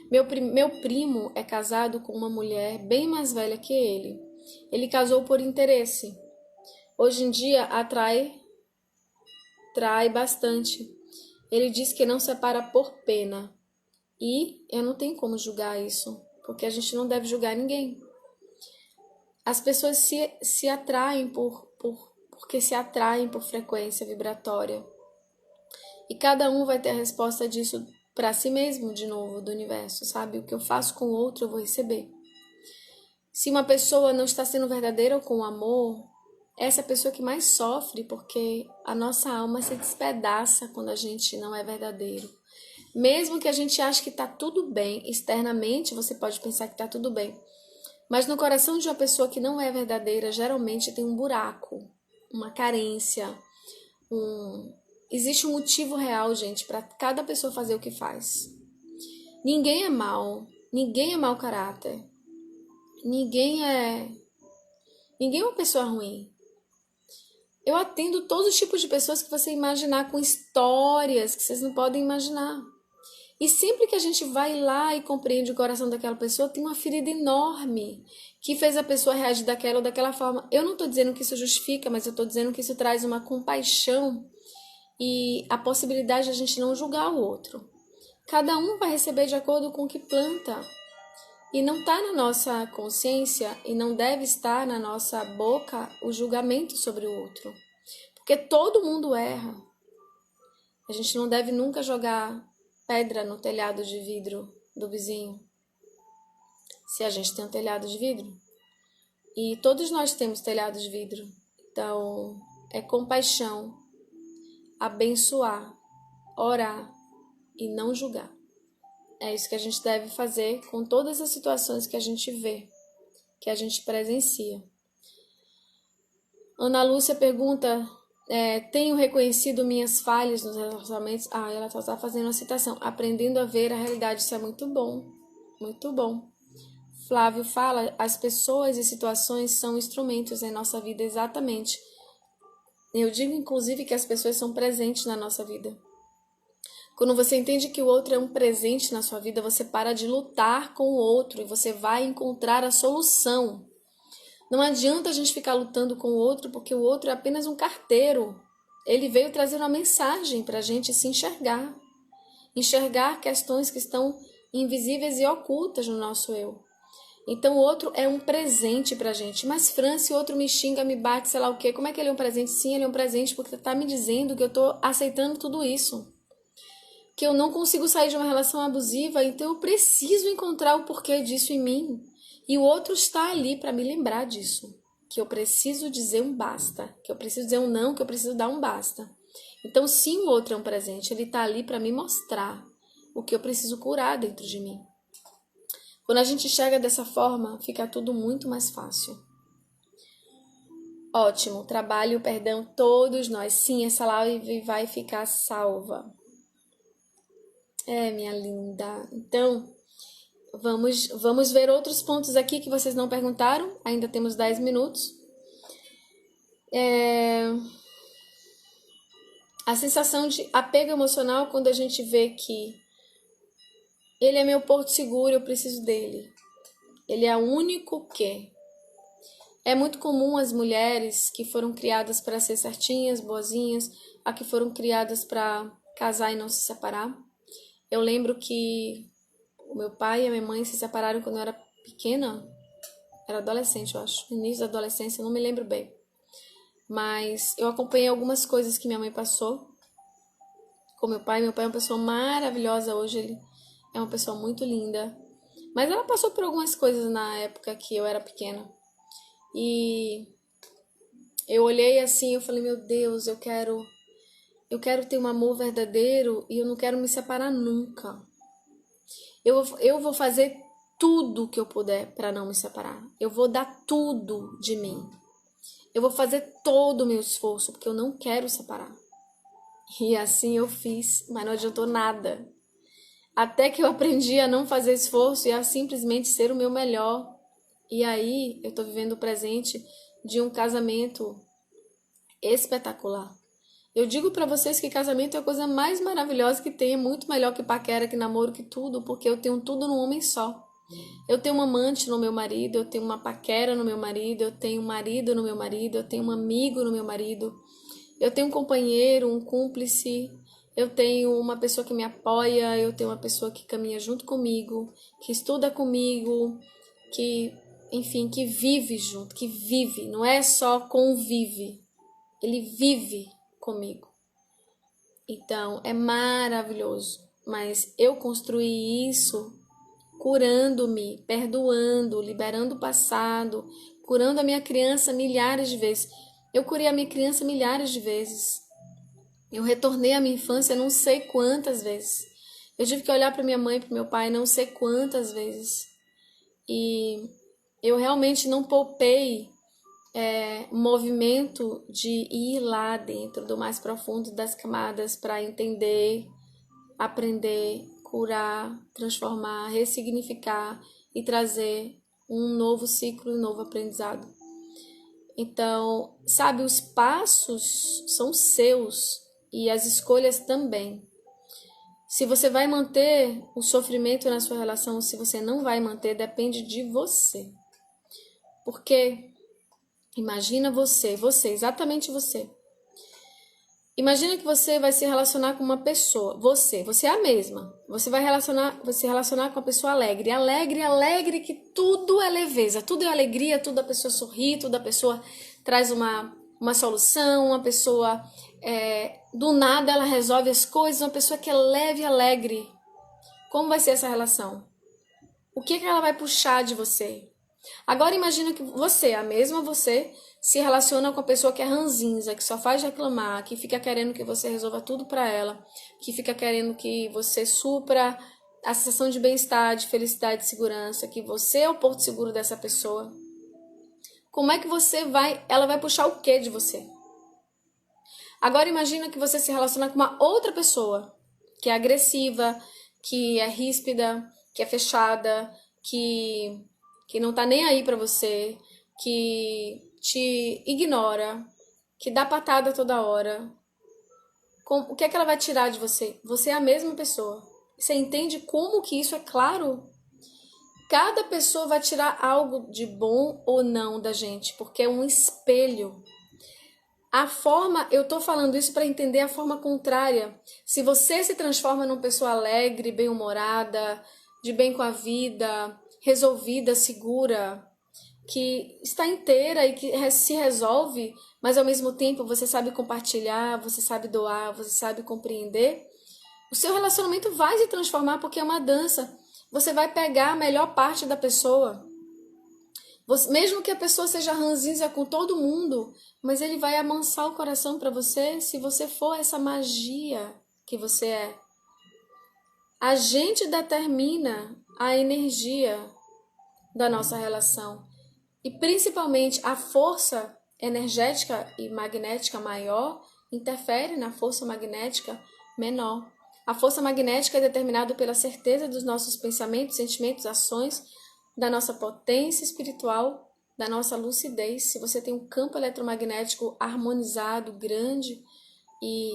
meu primo é casado com uma mulher bem mais velha que ele. Ele casou por interesse. Hoje em dia atrai bastante. Ele diz que não separa por pena. E eu não tenho como julgar isso, porque a gente não deve julgar ninguém. As pessoas se atraem porque se atraem por frequência vibratória. E cada um vai ter a resposta disso para si mesmo, de novo, do universo, sabe? O que eu faço com o outro, eu vou receber. Se uma pessoa não está sendo verdadeira com o amor, essa é a pessoa que mais sofre, porque a nossa alma se despedaça quando a gente não é verdadeiro. Mesmo que a gente ache que está tudo bem, externamente você pode pensar que está tudo bem. Mas no coração de uma pessoa que não é verdadeira, geralmente tem um buraco, uma carência, Existe um motivo real, gente, para cada pessoa fazer o que faz. Ninguém é mau caráter. Ninguém é uma pessoa ruim. Eu atendo todos os tipos de pessoas que você imaginar, com histórias que vocês não podem imaginar. E sempre que a gente vai lá e compreende o coração daquela pessoa, tem uma ferida enorme que fez a pessoa reagir daquela ou daquela forma. Eu não estou dizendo que isso justifica, mas eu estou dizendo que isso traz uma compaixão e a possibilidade de a gente não julgar o outro. Cada um vai receber de acordo com o que planta. E não está na nossa consciência e não deve estar na nossa boca o julgamento sobre o outro. Porque todo mundo erra. A gente não deve nunca jogar pedra no telhado de vidro do vizinho. Se a gente tem um telhado de vidro. E todos nós temos telhado de vidro. Então, é compaixão, abençoar, orar e não julgar. É isso que a gente deve fazer com todas as situações que a gente vê, que a gente presencia. Ana Lúcia pergunta, tenho reconhecido minhas falhas nos relacionamentos? Ela só está fazendo uma citação. Aprendendo a ver a realidade, isso é muito bom. Muito bom. Flávio fala, as pessoas e situações são instrumentos em nossa vida, exatamente. Eu digo, inclusive, que as pessoas são presentes na nossa vida. Quando você entende que o outro é um presente na sua vida, você para de lutar com o outro e você vai encontrar a solução. Não adianta a gente ficar lutando com o outro, porque o outro é apenas um carteiro. Ele veio trazer uma mensagem para a gente se enxergar. Enxergar questões que estão invisíveis e ocultas no nosso eu. Então o outro é um presente pra gente. Mas Fran, se o outro me xinga, me bate, sei lá o quê, como é que ele é um presente? Sim, ele é um presente porque tá me dizendo que eu tô aceitando tudo isso. Que eu não consigo sair de uma relação abusiva, então eu preciso encontrar o porquê disso em mim. E o outro está ali para me lembrar disso. Que eu preciso dizer um basta. Que eu preciso dizer um não, que eu preciso dar um basta. Então sim, o outro é um presente. Ele está ali para me mostrar o que eu preciso curar dentro de mim. Quando a gente enxerga dessa forma, fica tudo muito mais fácil. Ótimo, trabalho, perdão, todos nós. Sim, essa live vai ficar salva. Minha linda. Então, vamos ver outros pontos aqui que vocês não perguntaram. Ainda temos 10 minutos. A sensação de apego emocional quando a gente vê que ele é meu porto seguro, eu preciso dele. Ele é o único que. É muito comum as mulheres que foram criadas para ser certinhas, boazinhas, a que foram criadas para casar e não se separar. Eu lembro que o meu pai e a minha mãe se separaram quando eu era pequena. Era adolescente, eu acho. No início da adolescência, eu não me lembro bem. Mas eu acompanhei algumas coisas que minha mãe passou com meu pai. Meu pai é uma pessoa maravilhosa hoje, ele é uma pessoa muito linda. Mas ela passou por algumas coisas na época que eu era pequena. E eu olhei assim, eu falei, meu Deus, eu quero ter um amor verdadeiro e eu não quero me separar nunca. Eu vou fazer tudo que eu puder para não me separar. Eu vou dar tudo de mim. Eu vou fazer todo o meu esforço porque eu não quero separar. E assim eu fiz, mas não adiantou nada. Até que eu aprendi a não fazer esforço e a simplesmente ser o meu melhor. E aí eu tô vivendo o presente de um casamento espetacular. Eu digo pra vocês que casamento é a coisa mais maravilhosa que tem, é muito melhor que paquera, que namoro, que tudo, porque eu tenho tudo num homem só. Eu tenho um amante no meu marido, eu tenho uma paquera no meu marido, eu tenho um marido no meu marido, eu tenho um amigo no meu marido, eu tenho um companheiro, um cúmplice, eu tenho uma pessoa que me apoia, eu tenho uma pessoa que caminha junto comigo, que estuda comigo, que, enfim, que vive junto, que vive, não é só convive, ele vive comigo. Então, é maravilhoso, mas eu construí isso curando-me, perdoando, liberando o passado, curando a minha criança milhares de vezes. Eu curei a minha criança milhares de vezes. Eu retornei à minha infância não sei quantas vezes. Eu tive que olhar para minha mãe e para meu pai não sei quantas vezes. E eu realmente não poupei movimento de ir lá dentro do mais profundo das camadas para entender, aprender, curar, transformar, ressignificar e trazer um novo ciclo, um novo aprendizado. Então, sabe, os passos são seus e as escolhas também. Se você vai manter o sofrimento na sua relação ou se você não vai manter, depende de você. Porque imagina você, exatamente você. Imagina que você vai se relacionar com uma pessoa, você é a mesma. Você vai se relacionar com uma pessoa alegre, que tudo é leveza, tudo é alegria, tudo a pessoa sorri, tudo a pessoa traz uma solução, uma pessoa do nada ela resolve as coisas, uma pessoa que é leve e alegre. Como vai ser essa relação? O que ela vai puxar de você? Agora imagina que você, a mesma você, se relaciona com a pessoa que é ranzinza, que só faz reclamar, que fica querendo que você resolva tudo pra ela, que fica querendo que você supra a sensação de bem-estar, de felicidade, de segurança, que você é o porto seguro dessa pessoa. Como é que ela vai puxar o quê de você? Agora imagina que você se relaciona com uma outra pessoa, que é agressiva, que é ríspida, que é fechada, que não tá nem aí pra você, que te ignora, que dá patada toda hora. O que é que ela vai tirar de você? Você é a mesma pessoa. Você entende como que isso é claro? Cada pessoa vai tirar algo de bom ou não da gente, porque é um espelho. Eu tô falando isso para entender a forma contrária. Se você se transforma numa pessoa alegre, bem-humorada, de bem com a vida, resolvida, segura, que está inteira e que se resolve, mas ao mesmo tempo você sabe compartilhar, você sabe doar, você sabe compreender, o seu relacionamento vai se transformar porque é uma dança. Você vai pegar a melhor parte da pessoa. Mesmo que a pessoa seja ranzinza com todo mundo, mas ele vai amansar o coração para você se você for essa magia que você é. A gente determina a energia da nossa relação. E principalmente a força energética e magnética maior interfere na força magnética menor. A força magnética é determinada pela certeza dos nossos pensamentos, sentimentos, ações, da nossa potência espiritual, da nossa lucidez. Se você tem um campo eletromagnético harmonizado, grande e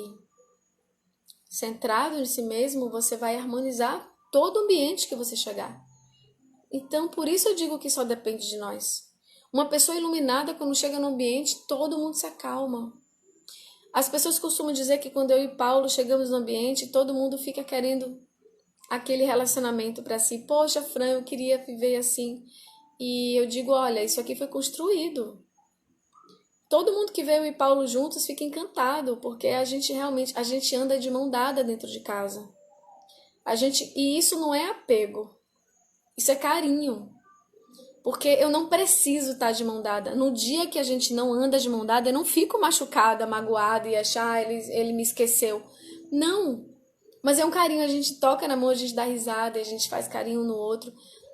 centrado em si mesmo, você vai harmonizar todo o ambiente que você chegar. Então, por isso eu digo que só depende de nós. Uma pessoa iluminada, quando chega no ambiente, todo mundo se acalma. As pessoas costumam dizer que quando eu e Paulo chegamos no ambiente, todo mundo fica querendo aquele relacionamento para si. Poxa, Fran, eu queria viver assim. E eu digo, olha, isso aqui foi construído. Todo mundo que vê eu e Paulo juntos fica encantado, porque a gente anda de mão dada dentro de casa. E isso não é apego, isso é carinho. Porque eu não preciso estar de mão dada. No dia que a gente não anda de mão dada, eu não fico machucada, magoada e achar, ele me esqueceu. Não. Mas é um carinho, a gente toca na mão, a gente dá risada, a gente faz carinho no outro.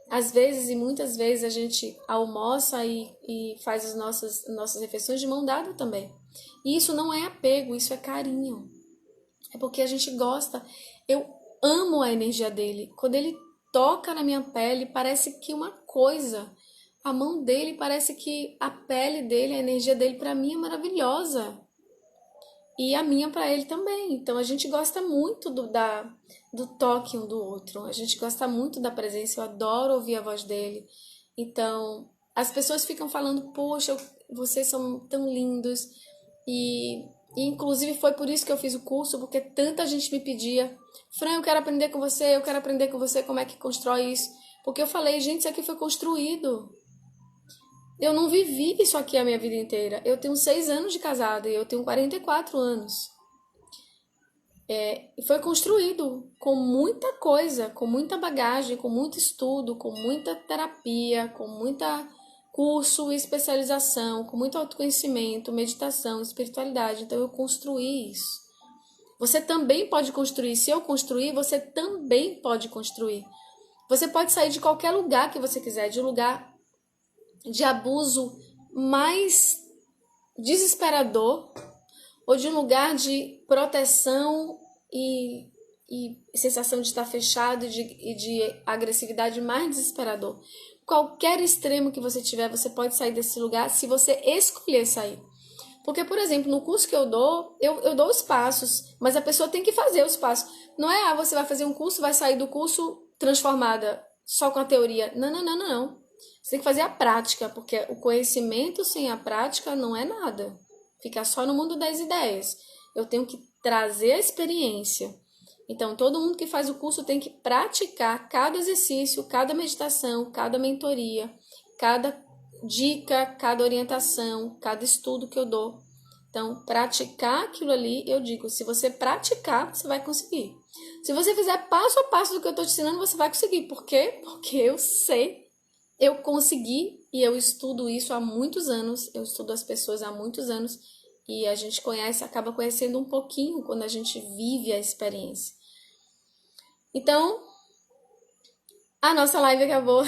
Às vezes e muitas vezes a gente almoça e faz as nossas refeições de mão dada também. E isso não é apego, isso é carinho. É porque a gente gosta. Eu amo a energia dele. Quando ele toca na minha pele, parece que uma coisa. A mão dele parece que a pele dele, a energia dele para mim é maravilhosa. E a minha para ele também. Então a gente gosta muito do toque um do outro. A gente gosta muito da presença. Eu adoro ouvir a voz dele. Então as pessoas ficam falando, poxa, vocês são tão lindos. E inclusive foi por isso que eu fiz o curso, porque tanta gente me pedia, Fran, eu quero aprender com você como é que constrói isso. Porque eu falei, gente, isso aqui foi construído. Eu não vivi isso aqui a minha vida inteira. Eu tenho 6 anos de casada e eu tenho 44 anos. Foi construído com muita coisa, com muita bagagem, com muito estudo, com muita terapia, com muita curso e especialização, com muito autoconhecimento, meditação, espiritualidade. Então eu construí isso. Você também pode construir. Se eu construir, você também pode construir. Você pode sair de qualquer lugar que você quiser, de um lugar de abuso mais desesperador ou de um lugar de proteção e sensação de estar fechado e de agressividade mais desesperador. Qualquer extremo que você tiver, você pode sair desse lugar se você escolher sair. Porque, por exemplo, no curso que eu dou os passos, mas a pessoa tem que fazer os passos. Não é, você vai fazer um curso, vai sair do curso transformada só com a teoria. Não. Você tem que fazer a prática, porque o conhecimento sem a prática não é nada. Fica só no mundo das ideias. Eu tenho que trazer a experiência. Então, todo mundo que faz o curso tem que praticar cada exercício, cada meditação, cada mentoria, cada dica, cada orientação, cada estudo que eu dou. Então, praticar aquilo ali, eu digo, se você praticar, você vai conseguir. Se você fizer passo a passo do que eu estou te ensinando, você vai conseguir. Por quê? Porque eu sei. Eu consegui e eu estudo isso há muitos anos, eu estudo as pessoas há muitos anos e a gente acaba conhecendo um pouquinho quando a gente vive a experiência. Então, a nossa live acabou.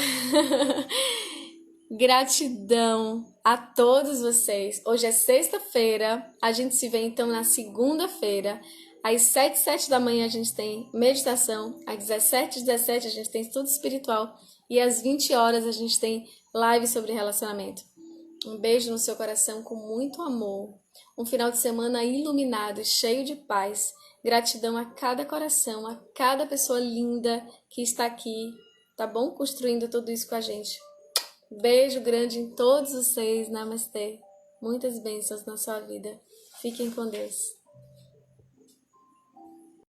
Gratidão a todos vocês. Hoje é sexta-feira, a gente se vê então na segunda-feira. Às 7 da manhã a gente tem meditação, às 17h17 a gente tem estudo espiritual e às 20 horas a gente tem live sobre relacionamento. Um beijo no seu coração com muito amor. Um final de semana iluminado, cheio de paz. Gratidão a cada coração, a cada pessoa linda que está aqui, tá bom? Construindo tudo isso com a gente. Beijo grande em todos vocês. Namastê. Muitas bênçãos na sua vida. Fiquem com Deus.